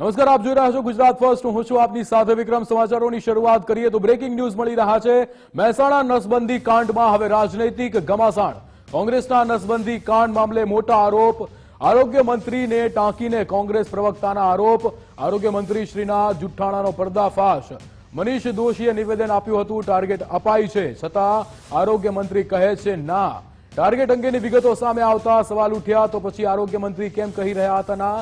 નમસ્કાર, આપ જોઈ રહ્યા છો ગુજરાત ફર્સ્ટ। હું છું આપની સાથે વિક્રમ। સમાચારોની શરૂઆત કરીએ તો બ્રેકિંગ ન્યૂઝ મળી રહ્યા છે। મહેસાણા નસબંધી કાંડમાં હવે રાજનૈતિક ઘમાસાણ। કોંગ્રેસના નસબંધી કાંડ મામલે મોટા આરોપ। આરોગ્ય મંત્રીને ટાંકીને કોંગ્રેસ પ્રવક્તાના આરોપ। આરોગ્ય મંત્રી શ્રીના જુઠ્ઠાણાનો પર્દાફાશ। મનીષ દોશીએ નિવેદન આપ્યું હતું ટાર્ગેટ અપાઈ છે, છતાં આરોગ્ય મંત્રી કહે છે ના। ટાર્ગેટ અંગેની વિગતો સામે આવતા સવાલ ઉઠ્યા તો પછી આરોગ્ય મંત્રી કેમ કહી રહ્યા હતા ના?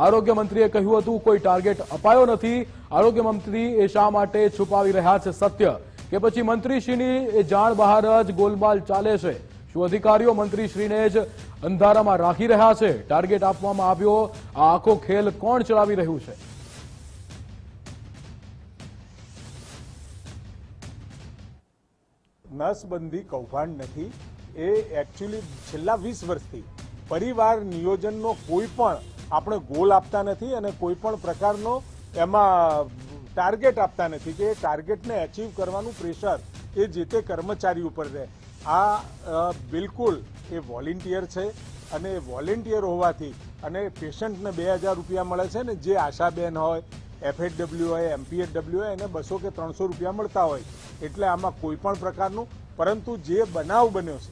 આરોગ્ય મંત્રીએ કહ્યું હતું કોઈ ટાર્ગેટ અપાયો નથી। આરોગ્ય મંત્રી એ શા માટે છુપાવી રહ્યા છે સત્ય, કે પછી મંત્રીશ્રીની એ જાણ બહાર જ ગોલમાલ ચાલે છે? શું અધિકારીઓ મંત્રીશ્રીને જ અંધારામાં રાખી રહ્યા છે? ટાર્ગેટ આપવામાં આવ્યો, આ આખો ખેલ કોણ ચલાવી રહ્યું છે? નસબંધી કૌભાંડ નથી, એ એકચ્યુઅલી છેલ્લા 20 વર્ષથી પરિવાર નિયોજનનો કોઈ પણ આપણે ગોલ આપતા નથી અને કોઈ પણ પ્રકારનો એમાં ટાર્ગેટ આપતા નથી કે ટાર્ગેટને અચીવ કરવાનું પ્રેશર એ જે તે કર્મચારી ઉપર રહે। આ બિલકુલ એ વોલેન્ટિયર છે અને વોલેન્ટિયર હોવાથી અને પેશન્ટને 2000 રૂપિયા મળે છે ને જે આશાબેન હોય, FHW હોય, MPHW હોય એને 200 કે 300 રૂપિયા મળતા હોય, એટલે આમાં કોઈ પણ પ્રકારનું, પરંતુ જે બનાવ બન્યો છે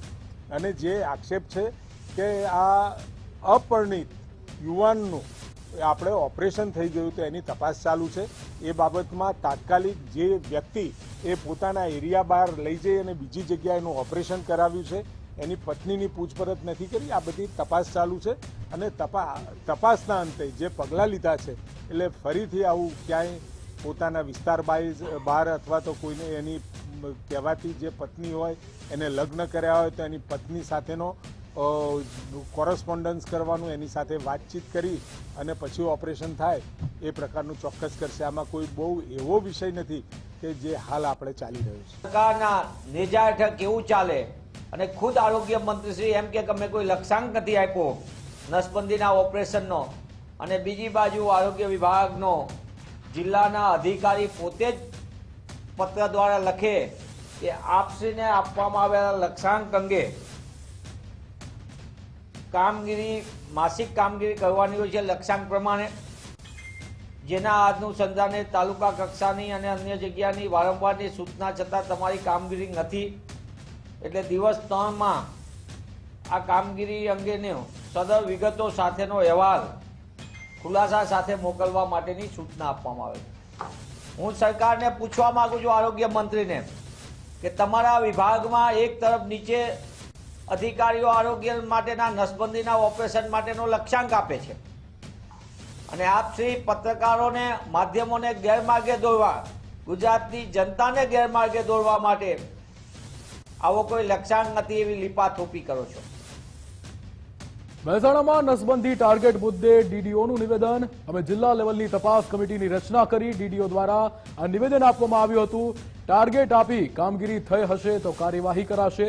અને જે આક્ષેપ છે કે આ અપરિણિત યુવાનનું આપણે ઓપરેશન થઈ ગયું તો એની તપાસ ચાલુ છે। એ બાબતમાં તાત્કાલિક જે વ્યક્તિ એ પોતાના એરિયા બહાર લઈ જઈ અને બીજી જગ્યાએ એનું ઓપરેશન કરાવ્યું છે એની પત્નીની પૂછપરછ નથી કરી। આ બધી તપાસ ચાલુ છે અને તપાસના અંતે જે પગલાં લીધા છે એટલે ફરીથી આવું ક્યાંય પોતાના વિસ્તાર બહાર અથવા તો કોઈને એની કહેવાતી જે પત્ની હોય એને લગ્ન કર્યા હોય તો એની પત્ની સાથેનો કોરસ્પોન્ડન્સ કરવાનું, એની સાથે વાતચીત કરી અને પછી ઓપરેશન થાય એ પ્રકારનું ચોક્કસ કરશે। આમાં કોઈ બહુ એવો વિષય નથી કે જે હાલ આપણે ચાલી રહ્યો છે। સરકારના નેજા હેઠળ કેવું ચાલે અને ખુદ આરોગ્ય મંત્રી શ્રી એમ કે અમે કોઈ લક્ષ્યાંક નથી આપ્યો નસબંધીના ઓપરેશનનો, અને બીજી બાજુ આરોગ્ય વિભાગનો જિલ્લાના અધિકારી પોતે જ પત્ર દ્વારા લખે કે આપશ્રીને આપવામાં આવેલા લક્ષ્યાંક અંગે કામગીરી માસિક કામગીરી કરવાની હોય છે લક્ષ્યાંક પ્રમાણે, જેના અનુસંધાને તાલુકા કક્ષાની અને અન્ય જગ્યાની વારંવારની સૂચના છતાં તમારી કામગીરી નથી, એટલે દિવસ 3માં આ કામગીરી અંગેનો સદર વિગતો સાથેનો અહેવાલ ખુલાસા સાથે મોકલવા માટેની સૂચના આપવામાં આવે છે। હું સરકારને પૂછવા માંગુ છું, આરોગ્ય મંત્રીને, કે તમારા વિભાગમાં એક તરફ નીચે અધિકારીઓ આરોગ્ય માટેના નસબંધીના ઓપરેશન માટેનો લક્ષ્યાંક આપે છે અને આપ શ્રી પત્રકારોને, માધ્યમોને ગેરમાર્ગે દોરવા, ગુજરાતની જનતાને ગેરમાર્ગે દોરવા માટે આવો કોઈ લક્ષ્યાંક નથી એવી લીપાથોપી કરો છો। મહેસાણામાં નસબંધી ટાર્ગેટ મુદ્દે ડીડીઓનું નિવેદન। અમે જિલ્લા લેવલની તપાસ કમિટીની રચના કરી। ડીડીઓ દ્વારા આ નિવેદન આપવામાં આવ્યું હતું। ટાર્ગેટ આપી કામગીરી થઈ હશે તો કાર્યવાહી કરાશે।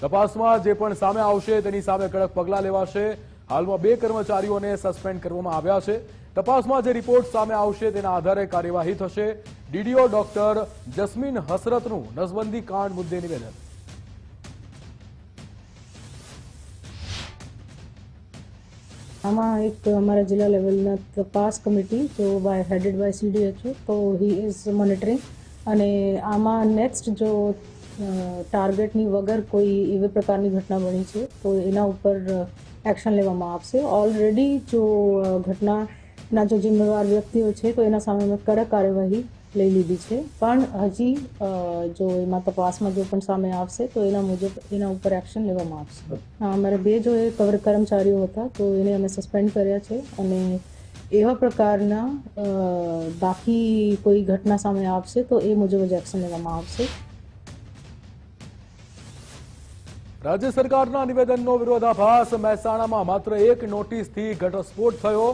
તપાસમાં જે પણ સામે આવશે તેની સામે કડક પગલાં લેવાશે। હાલમાં 2 કર્મચારીઓને સસ્પેન્ડ કરવામાં આવ્યા છે। તપાસમાં જે રિપોર્ટ સામે આવશે તેના આધારે કાર્યવાહી થશે। ડીડીઓ ડોક્ટર જસ્મીન હસરતનું નસબંધી કાંડ મુદ્દે નિવેદન। આમાં એક અમારા જિલ્લા લેવલના તપાસ કમિટી જો હેડેડ બાય CDHO, તો હી ઇઝ મોનિટરિંગ, અને આમાં નેક્સ્ટ જો ટાર્ગેટની વગર કોઈ એવી પ્રકારની ઘટના બની છે તો એના ઉપર એક્શન લેવામાં આવશે। ઓલરેડી જો ઘટનાના જો જિમ્મેદાર વ્યક્તિઓ છે તો એના સામે અમે કડક કાર્યવાહી લઈ લીધી છે, પણ હજી જો એમાં તપાસમાં જો પણ સામે આવશે તો એના મુજબ એના ઉપર એક્શન લેવામાં આવશે। અમારા 2 જો એ કર્મચારીઓ હતા તો એને અમે સસ્પેન્ડ કર્યા છે, અને એવા પ્રકારના બાકી કોઈ ઘટના સામે આવશે તો એ મુજબ જ એક્શન લેવામાં આવશે। રાજ્ય સરકારના નિવેદનનો વિરોધાભાસ। મહેસાણામાં માત્ર 1 નોટિસથી ઘટસ્ફોટ થયો।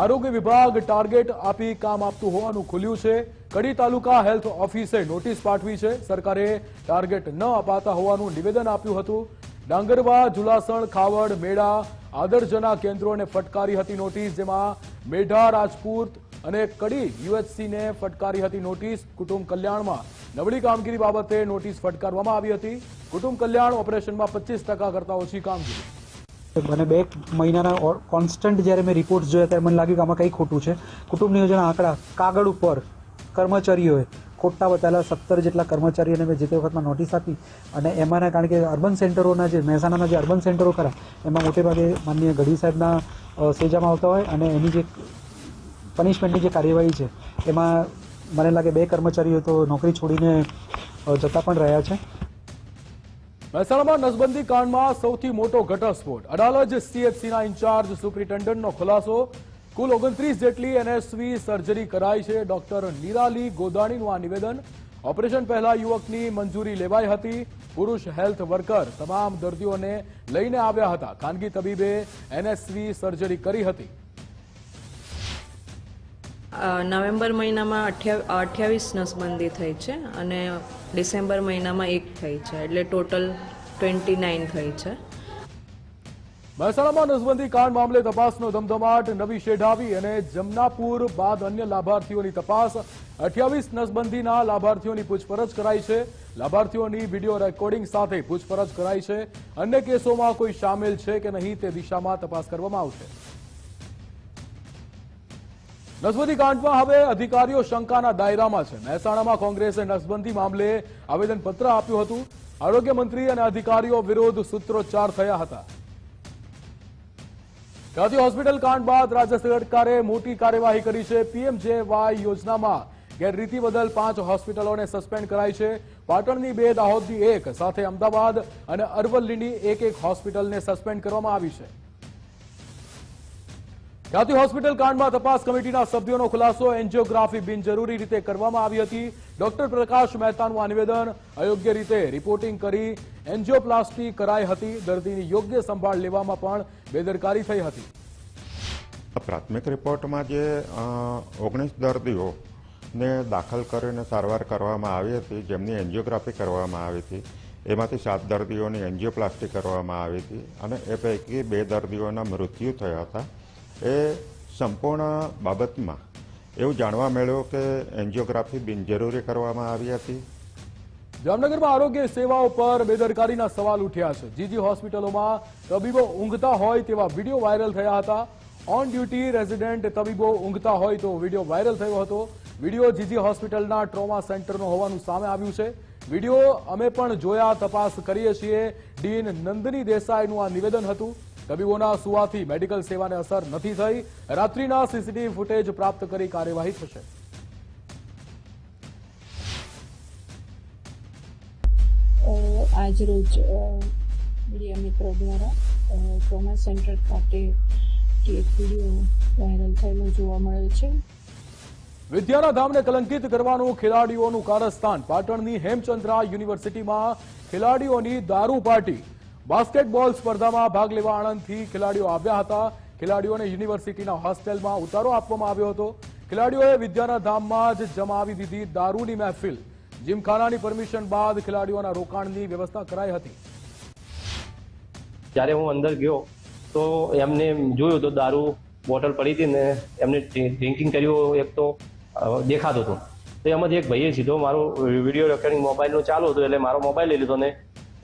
આરોગ્ય વિભાગ ટાર્ગેટ આપી કામ આપતું હોવાનું ખુલ્યું છે। કડી તાલુકા હેલ્થ ઓફિસે નોટિસ પાઠવી છે। સરકારે ટાર્ગેટ ન અપાતા હોવાનું નિવેદન આપ્યું હતું। ડાંગરવા, જુલાસણ, ખાવડ, મેડા, આદરજના કેન્દ્રોને ફટકારી હતી નોટિસ, જેમાં મેઢા, રાજપૂત અને કડી UHCને ફટકારી હતી નોટિસ। કુટુંબ કલ્યાણમાં નબળી કામગીરી બાબતે નોટિસ ફટકારવામાં આવી હતી। કુટુંબ કલ્યાણ ઓપરેશનમાં 25% કરતા ઓછી કામગીરી। મને 2 મહિનાના કોન્સ્ટન્ટ જ્યારે મેં રિપોર્ટ્સ જોયા ત્યારે મને લાગ્યું કે આમાં કંઈ ખોટું છે. કુટુંબ નિયોજન આંકડા કાગળ ઉપર કર્મચારીઓએ ખોટા બતાવેલા 17 જેટલા કર્મચારીઓને મેં જે તે વખતમાં નોટિસ આપી અને એમાંના કારણ કે અર્બન સેન્ટરોના જે મહેસાણાના જે અર્બન સેન્ટરો ખરા એમાં મોટેભાગે માનનીય ગઢવી સાહેબના સેજામાં આવતા હોય અને એની જે પનિશમેન્ટની જે કાર્યવાહી છે એમાં મને લાગે 2 કર્મચારીઓ તો નોકરી છોડીને જતા પણ રહ્યા છે. મહેસાણામાં નસબંધી કાંડમાં સૌથી મોટો ઘટસ્ફોટ. અડાલજ સીએચસીના ઇન્ચાર્જ સુપ્રિન્ટેન્ડન્ટનો ખુલાસો. કુલ 29 જેટલી એનએસવી સર્જરી કરાઈ છે. ડોક્ટર નિરાલી ગોદાણીનું આ નિવેદન. ઓપરેશન પહેલા યુવકની મંજૂરી લેવાઈ હતી. પુરુષ હેલ્થ વર્કર તમામ દર્દીઓને લઈને આવ્યા હતા. ખાનગી તબીબે એનએસવી સર્જરી કરી હતી. નવેમ્બર મહિનામાં 28 નસબંધી થઈ છે અને ડિસેમ્બર મહિનામાં 1 થઈ છે, એટલે ટોટલ 29 થઈ છે. મહેસાણામાં નસબંધી કાંડ મામલે તપાસનો ધમધમાટ. નવી શેઢાવી અને જમનાપુર બાદ અન્ય લાભાર્થીઓની તપાસ. 28 નસબંધીના લાભાર્થીઓની પૂછપરછ કરાઈ છે. લાભાર્થીઓની વિડીયો રેકોર્ડિંગ સાથે પૂછપરછ કરાઈ છે. અન્ય કેસોમાં કોઈ સામેલ છે કે નહીં તે દિશામાં તપાસ કરવામાં આવશે. નસબંધી કાંડમાં હવે અધિકારીઓ શંકાના દાયરામાં છે. મહેસાણામાં કોંગ્રેસે નસબંધી મામલે આવેદનપત્ર આપ્યું હતું. આરોગ્ય મંત્રી અને અધિકારીઓ વિરુદ્ધ સૂત્રોચ્ચાર થયા હતા. ખ્યાતિ હોસ્પિટલ કાંડ બાદ રાજ્ય સરકારે મોટી કાર્યવાહી કરી છે. પીએમજેવાય યોજનામાં ગેરરીતિ બદલ 5 હોસ્પિટલોને સસ્પેન્ડ કરાઈ છે. પાટણની 2, દાહોદની 1 સાથે અમદાવાદ અને અરવલ્લીની 1 હોસ્પિટલને સસ્પેન્ડ કરવામાં આવી છે. ખ્યાતિ હોસ્પિટલ કાંડમાં તપાસ કમિટીના સભ્યોનો ખુલાસો. એન્જિયોગ્રાફી બિનજરૂરી રીતે કરવામાં આવી હતી. ડોક્ટર પ્રકાશ મહેતાનું આ નિવેદન. અયોગ્ય રીતે રિપોર્ટિંગ કરી એન્જિયોપ્લાસ્ટી કરાઈ હતી. દર્દીની યોગ્ય સંભાળ લેવામાં પણ બેદરકારી થઈ હતી. પ્રાથમિક રિપોર્ટમાં જે 19 દર્દીઓને દાખલ કરીને સારવાર કરવામાં આવી હતી, જેમની એન્જિયોગ્રાફી કરવામાં આવી હતી, એમાંથી 7 દર્દીઓની એન્જિયોપ્લાસ્ટી કરવામાં આવી હતી અને એ પૈકી 2 દર્દીઓના મૃત્યુ થયા હતા. એ સંપૂર્ણ બાબતમાં એવું જાણવા મળ્યું કે એન્જિયોગ્રાફી બિનજરૂરી કરવામાં આવી હતી. જામનગરમાં આરોગ્ય સેવાઓ પર બેદરકારીના સવાલ ઉઠ્યા છે. જીજી હોસ્પિટલોમાં તબીબો ઊંઘતા હોય તેવા વિડીયો વાયરલ થયા હતા. ઓન ડ્યુટી રેઝિડેન્ટ તબીબો ઊંઘતા હોય તો વિડીયો વાયરલ થયો હતો. વિડીયો જીજી હોસ્પિટલના ટ્રોમા સેન્ટરનો હોવાનું સામે આવ્યું છે. વિડીયો અમે પણ જોયા, તપાસ કરીએ છીએ. ડીન નંદની દેસાઈનું આ નિવેદન હતું. તબીબોના સુવાથી મેડિકલ સેવાને અસર નથી થઈ. રાત્રિના સીસીટીવી ફૂટેજ પ્રાપ્ત કરી કાર્યવાહી થશે. આજરોજ મીડિયા મિત્રો દ્વારા ટ્રોમા સેન્ટર ખાતે એક વિડીયો વાયરલ થયેલો જોવા મળેલ છે. વિદ્યાના ધામને કલંકિત કરવાનું ખેલાડીઓનું કારસ્તાન. પાટણની હેમચંદ્રા યુનિવર્સિટીમાં ખેલાડીઓની દારૂ પાર્ટી. બાસ્કેટબોલ સ્પર્ધામાં ભાગ લેવા આણંદથી ખેલાડીઓ આવ્યા હતા. ખેલાડીઓને યુનિવર્સિટીના હોસ્ટેલમાં ઉતારો આપવામાં આવ્યો હતો. ખેલાડીઓએ વિદ્યાના ધામમાં જ જમાવી દીધી દારૂની મહેફિલ. જીમખાનાની પરમિશન બાદ ખેલાડીઓના રોકાણની વ્યવસ્થા કરાઈ હતી. જ્યારે હું અંદર ગયો તો એમને જોયું તો દારૂ બોટલ પડી હતી ને એમને ડ્રિંકિંગ કર્યું એક તો દેખાતું હતું. તો એમાંથી એક ભાઈએ સીધો મારો વિડીયો રેકોર્ડિંગ મોબાઈલનો ચાલુ હતું એટલે મારો મોબાઈલ લઈ લીધો ને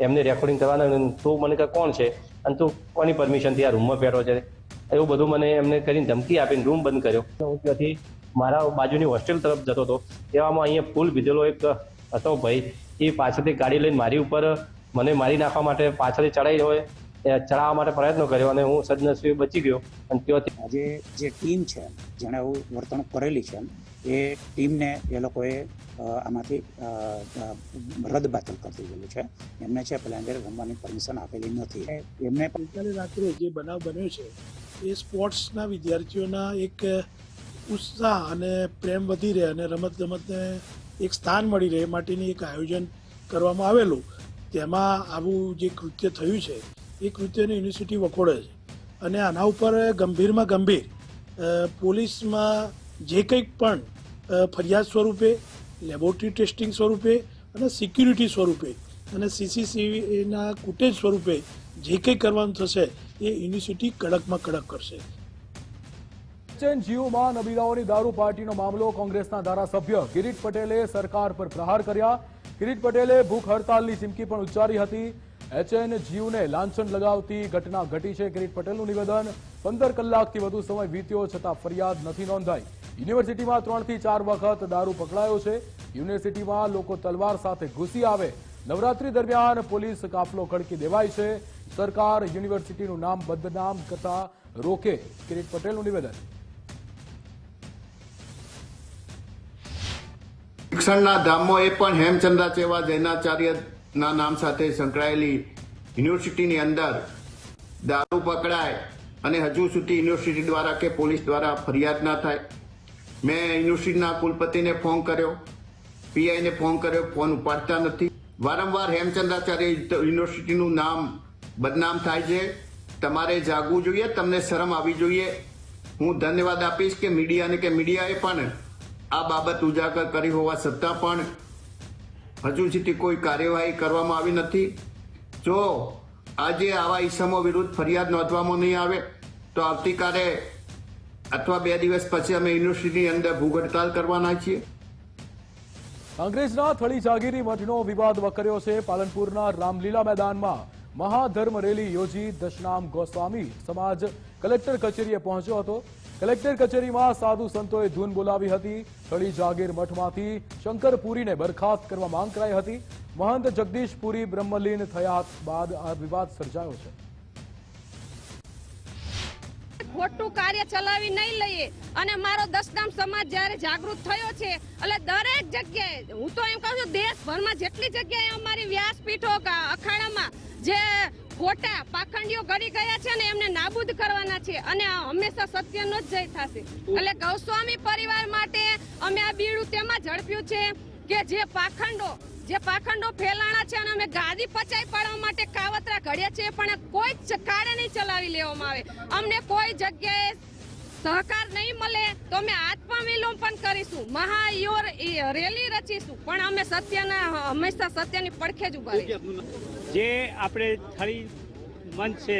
એમને રેકોર્ડિંગ કરવાના. તું મને કહે કોણ છે અને તું કોની પરમિશનથી આ રૂમમાં બેઠો છે, એવું બધું મને એમને કરીને ધમકી આપીને રૂમ બંધ કર્યો. હું ત્યાંથી મારા બાજુની હોસ્ટેલ તરફ જતો હતો. એવામાં અહીંયા ફૂલ પીધેલો એક હતો ભાઈ, એ પાછળથી ગાડી લઈને મારી ઉપર મને મારી નાખવા માટે પાછળથી ચડાવી હોય ચડાવવા માટે પ્રયત્ન કર્યો અને હું સદનસીબે બચી ગયો. અને ત્યાંથી આજે જે ટીમ છે જેણે આવું વર્તણૂક કરેલી છે એ ટીમને એ લોકોએ આમાંથી રદબાતલ કરી દીધેલું છે. એમને છે પેલા અંદર રમવાની પરમિશન આપેલી નથી. એમને ગઈકાલે રાત્રે જે બનાવ બન્યો છે એ સ્પોર્ટ્સના વિદ્યાર્થીઓના એક ઉત્સાહ અને પ્રેમ વધી રહે અને રમતગમતને એક સ્થાન મળી રહે માટેની એક આયોજન કરવામાં આવેલું. તેમાં આવું જે કૃત્ય થયું છે એ કૃત્યને યુનિવર્સિટી વખોડે છે અને આના ઉપર ગંભીરમાં ગંભીર પોલીસમાં જે કંઈક પણ ફરિયાદ સ્વરૂપે, લેબોરેટરી ટેસ્ટિંગ સ્વરૂપે અને સિક્યુરિટી સ્વરૂપે અને સીસીટીવીના ફૂટેજ સ્વરૂપે જે કંઈ કરવાનું થશે એ યુનિવર્સિટી કડકમાં કડક કરશે. જીઓમાં નબીલાઓની દારૂ પાર્ટીનો મામલો. કોંગ્રેસના ધારાસભ્ય કિરીટ પટેલે સરકાર પર પ્રહાર કર્યા. કિરીટ પટેલે ભૂખ હડતાલની ચીમકી પણ ઉચ્ચારી હતી. HNGUને લાંછન લગાવતી ઘટના ઘટી છે. કિરીટ પટેલનું નિવેદન. 15 કલાકથી વધુ સમય વીત્યો છતાં ફરિયાદ નથી નોંધાઈ. યુનિવર્સિટીમાં 3 થી 4 વખત દારૂ પકડાયો છે. યુનિવર્સિટીમાં લોકો તલવાર સાથે ઘૂસી આવે. નવરાત્રી દરમિયાન પોલીસ કાફલો ખડકી દેવાય છે. સરકાર યુનિવર્સિટીનું નામ બદનામ કરતા રોકે. કિરીટ પટેલનું નિવેદન. શિક્ષણના ધામમાં એ પણ હેમચંદ્રાચેવા જૈનાચાર્યના નામ સાથે સંકળાયેલી યુનિવર્સિટીની અંદર દારૂ પકડાય અને હજુ સુધી યુનિવર્સિટી દ્વારા કે પોલીસ દ્વારા ફરિયાદ ના થાય. મેં યુનિવર્સિટીના કુલપતિને ફોન કર્યો, પીઆઈને ફોન કર્યો, ફોન ઉપાડતા નથી. વારંવાર હેમચંદ્રાચાર્ય યુનિવર્સિટીનું નામ બદનામ થાય છે. તમારે જાગવું જોઈએ, તમને શરમ આવી જોઈએ. હું ધન્યવાદ આપીશ કે મીડિયાએ પણ આ બાબત ઉજાગર કરી હોવા છતાં પણ હજુ સુધી કોઈ કાર્યવાહી કરવામાં આવી નથી. જો આજે આવા ઇસમો વિરુદ્ધ ફરિયાદ નોંધવામાં નહીં આવે તો આવતીકાલે અથવા 2 દિવસ પછી અમે યુનિવર્સિટીની અંદર ભૂખ હડતાલ કરવાના છીએ. કોંગ્રેસના થળી જાગીરી મઠનો વિવાદ વકર્યો છે. પાલનપુરના રામલીલા મેદાનમાં મહાધર્મ રેલી યોજી દશનામ ગોસ્વામી સમાજ કલેક્ટર કચેરીએ પહોંચ્યો હતો. કલેક્ટર કચેરીમાં સાધુ સંતોએ ધૂન બોલાવી હતી. થળી જાગીર મઠમાંથી શંકરપુરીને બરખાસ્ત કરવા માંગ કરાઈ હતી. મહંત જગદીશપુરી બ્રહ્મલીન થયા બાદ આ વિવાદ સર્જાયો છે. ખોટું કાર્ય ચલાવી નહીં લઈએ અને મારો દશનામ સમાજ જ્યારે જાગૃત થયો છે એટલે દરેક જગ્યાએ, હું તો એમ કહું છું દેશભરમાં જેટલી જગ્યાએ અમારી વ્યાસપીઠો અખાડામાં જે ખોટા પાખંડીઓ કરી ગયા છે ને એમને નાબૂદ કરવાના છે અને હંમેશા સત્યનો જ જય થશે. એટલે ગૌસ્વામી પરિવાર માટે અમે આ બીડું તેમાં ઝડપ્યું છે કે જે પાખંડો ફેલાણા છે અને અમે ગાદી પચાઈ પાડવા માટે કાવતરા ઘડ્યા છે પણ કોઈ જ કાળે નહીં ચલાવી લેવામાં આવે. અમને કોઈ જગ્યાએ સહકાર નહીં મળે તો અમે આત્મવિલોપન કરીશું, રેલી રચીશું, પણ અમે હંમેશા સત્યની પડખે જ ઉભા રહીશું. જે આપણે થળી મંચ છે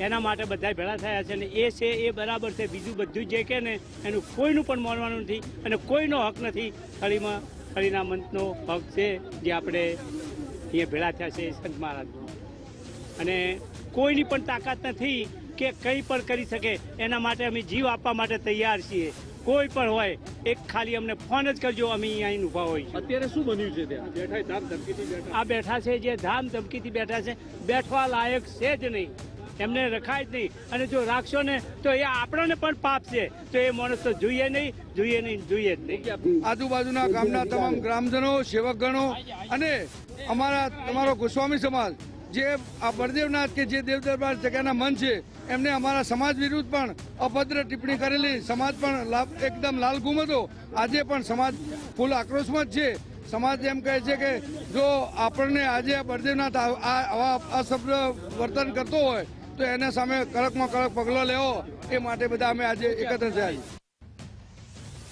એના માટે બધા ભેળા થયા છે અને એ છે એ બરાબર છે. બીજું બધું જે કે ને એનું કોઈનું પણ માનવાનું નથી અને કોઈનો હક નથી. થળીના મંચનો હક છે જે આપણે અહીંયા ભેળા થયા છે સંત મહારાજનો, અને કોઈની પણ તાકાત નથી કે કંઈ પણ કરી શકે. એના માટે અમે જીવ આપવા માટે તૈયાર છીએ. કોઈ પણ હોય એક ખાલી અમને ફોન જ કરજો, અમે અહીંયા ઊભા હોય. અત્યારે શું બન્યું છે ત્યાં? બેઠા ધામ ધમકીથી બેઠા. આ બેઠા છે જે ધામ ધમકીથી બેઠા છે, બેઠવા લાયક છે જ નહીં, એમને રખાય જ નહીં. અને જો રાખશો ને તો એ આપણને પણ પાપ છે. તો એ માણસ તો જોઈએ જ નહીં. આજુબાજુના ગામના તમામ ગ્રામજનો, સેવકગણો અને તમારો ગોસ્વામી સમાજ જે આ બળદેવનાથ કે જે દેવ દરબાર જગ્યાના મન છે એમને અમારા સમાજ વિરુદ્ધ પણ અભદ્ર ટિપ્પણી કરેલી. સમાજ પણ એકદમ લાલઘુમ હતો. આજે પણ સમાજ ફૂલ આક્રોશમાં જ છે. સમાજ એમ કહે છે કે જો આપણને આજે બળદેવનાથ આવા અશબ્દ વર્તન કરતો હોય તો એના સામે કડકમાં કડક પગલો લેવો, એ માટે બધા અમે આજે એકત્ર થયા.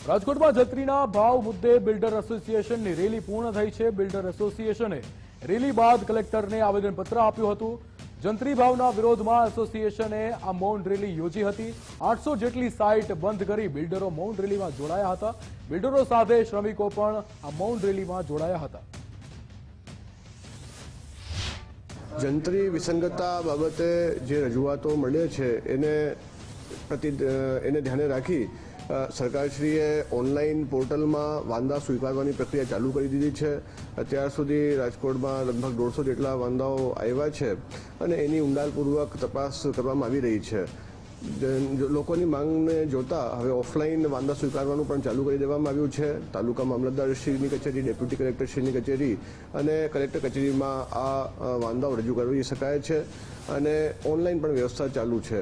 રાજકોટમાં જત્રીના ભાવ મુદ્દે બિલ્ડર એસોસિએશનની રેલી પૂર્ણ થઈ છે. બિલ્ડર એસોસિએશને રેલી બાદ કલેક્ટરને આવેદનપત્ર આપ્યું હતું. જંત્રી ભાવના વિરોધમાં એસોસિએશને આ મૌન રેલી યોજી હતી. 800 જેટલી સાઇટ બંધ કરી બિલ્ડરો મૌન રેલીમાં જોડાયા હતા. બિલ્ડરો સાથે શ્રમિકો પણ આ મૌન રેલીમાં જોડાયા હતા. જંત્રી વિસંગતતા બાબતે જે રજૂઆતો મળે છે એને ધ્યાને રાખી સરકારશ્રીએ ઓનલાઈન પોર્ટલમાં વાંદા સ્વીકારવાની પ્રક્રિયા ચાલુ કરી દીધી છે. અત્યાર સુધી રાજકોટમાં લગભગ 150 જેટલા વાંદાઓ આવ્યા છે અને એની ઊંડાણપૂર્વક તપાસ કરવામાં આવી રહી છે. લોકોની માંગને જોતા હવે ઓફલાઈન વાંદા સ્વીકારવાનું પણ ચાલુ કરી દેવામાં આવ્યું છે. તાલુકા મામલતદારશ્રીની કચેરી, ડેપ્યુટી કલેક્ટરશ્રીની કચેરી અને કલેક્ટર કચેરીમાં આ વાંદાઓ રજૂ કરી શકાય છે અને ઓનલાઈન પણ વ્યવસ્થા ચાલુ છે.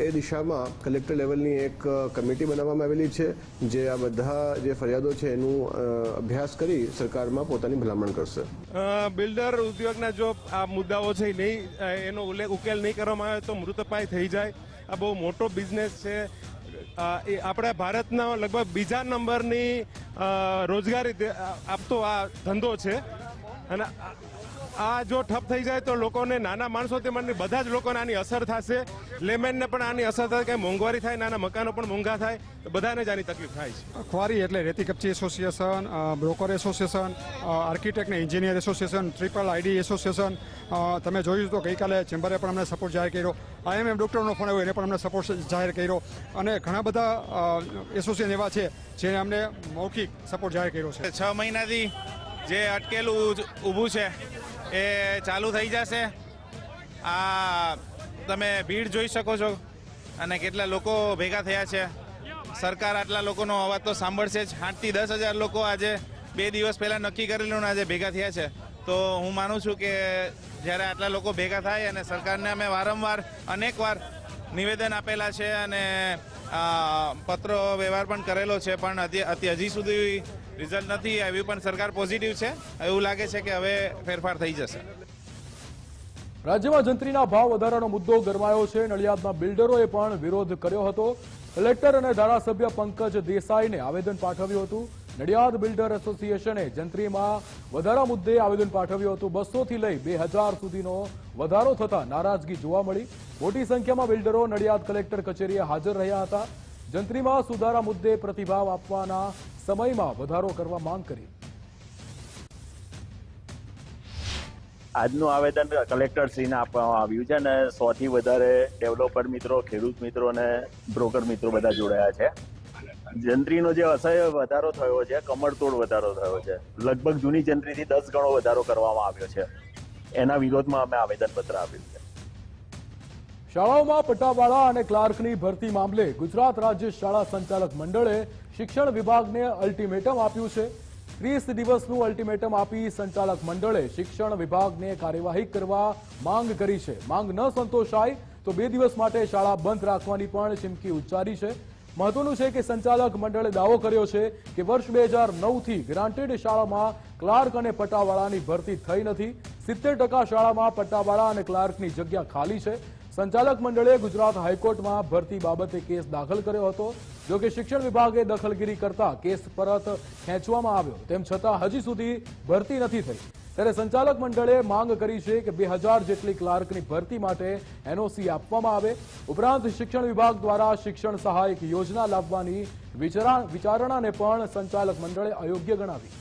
એ દિશામાં કલેક્ટર લેવલની એક કમિટી બનાવવામાં આવેલી છે જે આ બધા જે ફરિયાદો છે એનું અભ્યાસ કરી સરકારમાં પોતાની ભલામણ કરશે. બિલ્ડર ઉદ્યોગના જો આ મુદ્દાઓ છે એનો ઉકેલ નહીં કરવામાં આવે તો મૃતપાય થઈ જાય. આ બહુ મોટો બિઝનેસ છે. એ આપણા ભારતના લગભગ બીજા નંબરની રોજગારી આપતો આ ધંધો છે અને આ જો ઠપ થઈ જાય તો લોકોને, નાના માણસો તેમાંની બધા જ લોકોને આની અસર થશે. લેમેનને પણ આની અસર થાય, કે મોંઘવારી થાય, નાના મકાનો પણ મોંઘા થાય, તો બધાને જ આની તકલીફ થાય છે. ક્વારી એટલે રેતી કપચી એસોસિએશન, બ્રોકર એસોસિએશન, આર્કિટેક્ટ ને engineer association, triple ID association, તમે જોયું તો ગઈકાલે ચેમ્બરે પણ અમને સપોર્ટ જાહેર કર્યો. IMM ડૉક્ટરનો ફોન આવ્યો, એને પણ અમને સપોર્ટ જાહેર કર્યો. અને ઘણા બધા એસોસિએશન એવા છે જેને અમને મૌખિક સપોર્ટ જાહેર કર્યો છે. 6 મહિનાથી જે અટકેલું ઊભું છે એ ચાલુ થઈ જશે. આ તમે ભીડ જોઈ શકો છો અને કેટલા લોકો ભેગા થયા છે. સરકાર આટલા લોકોનો અવાજ તો સાંભળશે જ. 8 થી 10,000 લોકો આજે 2 દિવસ પહેલાં નક્કી કરેલું ને આજે ભેગા થયા છે. તો હું માનું છું કે જ્યારે આટલા લોકો ભેગા થાય, અને સરકારને અમે વારંવાર અનેકવાર નિવેદન આપેલા છે અને પત્રો વ્યવહાર પણ કરેલો છે, પણ હજી સુધી રિઝલ્ટ નથી આવ્યું. પણ સરકાર પોઝિટિવ છે. એવું લાગે છે કે હવે ફેરફાર થઈ જશે. રાજ્યમાં જંત્રીના ભાવ વધારાનો મુદ્દો ગરમાયો છે. નડિયાદના બિલ્ડરોએ પણ વિરોધ કર્યો હતો. કલેક્ટર અને ધારાસભ્ય પંકજ દેસાઈને આવેદન પાઠવ્યું હતું. નડિયાદ બિલ્ડર એસોસિએશને જંત્રીમાં વધારા મુદ્દે આવેદન પાઠવ્યું હતું. 200 થી લઈ 2000 સુધીનો વધારો થતા નારાજગી જોવા મળી. મોટી સંખ્યામાં બિલ્ડરો નડિયાદ કલેક્ટર કચેરીએ હાજર રહ્યા હતા. જંત્રીમાં સુધારા મુદ્દે પ્રતિભાવ આપવાના સમયમાં વધારો કરવા માંગ કરી. આજનું આવેદન કલેક્ટરશ્રીને આપવામાં આવ્યું છે અને 100 થી વધારે ડેવલપર મિત્રો, ખેડૂત મિત્રો અને બ્રોકર મિત્રો બધા જોડાયા છે. જંત્રીનો જે અસહ્ય વધારો થયો છે, કમરતોડ વધારો થયો છે, લગભગ જૂની જંત્રીથી 10 ગણો વધારો કરવામાં આવ્યો છે. એના વિરોધમાં અમે આવેદનપત્ર આપ્યું છે. શાળાઓમાં પટ્ટાવાળા અને ક્લાર્કની ભરતી મામલે ગુજરાત રાજ્ય શાળા સંચાલક મંડળે શિક્ષણ વિભાગને અલ્ટિમેટમ આપ્યું છે. 30 દિવસનું અલ્ટિમેટમ આપી સંચાલક મંડળે શિક્ષણ વિભાગને કાર્યવાહી કરવા માંગ કરી છે. માંગ ન સંતોષાય તો 2 દિવસ માટે શાળા બંધ રાખવાની પણ ચીમકી ઉચ્ચારી છે. મહત્વનું છે કે સંચાલક મંડળે દાવો કર્યો છે કે વર્ષ 2009થી ગ્રાન્ટેડ શાળામાં ક્લાર્ક અને પટ્ટાવાળાની ભરતી થઈ નથી. 70% શાળામાં પટ્ટાવાળા અને ક્લાર્કની જગ્યા ખાલી છે. સંચાલક મંડળે ગુજરાત હાઈકોર્ટમાં ભરતી બાબતે કેસ દાખલ કર્યો હતો. જોકે શિક્ષણ વિભાગે દખલગીરી કરતા કેસ પરત ખેંચવામાં આવ્યો. તેમ છતાં હજી સુધી ભરતી નથી થઈ. ત્યારે સંચાલક મંડળે માંગ કરી છે કે 2000 જેટલી ક્લાર્કની ભરતી માટે NOC આપવામાં આવે. ઉપરાંત શિક્ષણ વિભાગ દ્વારા શિક્ષણ સહાયક યોજના લાવવાની વિચારણાને પણ સંચાલક મંડળે અયોગ્ય ગણાવી.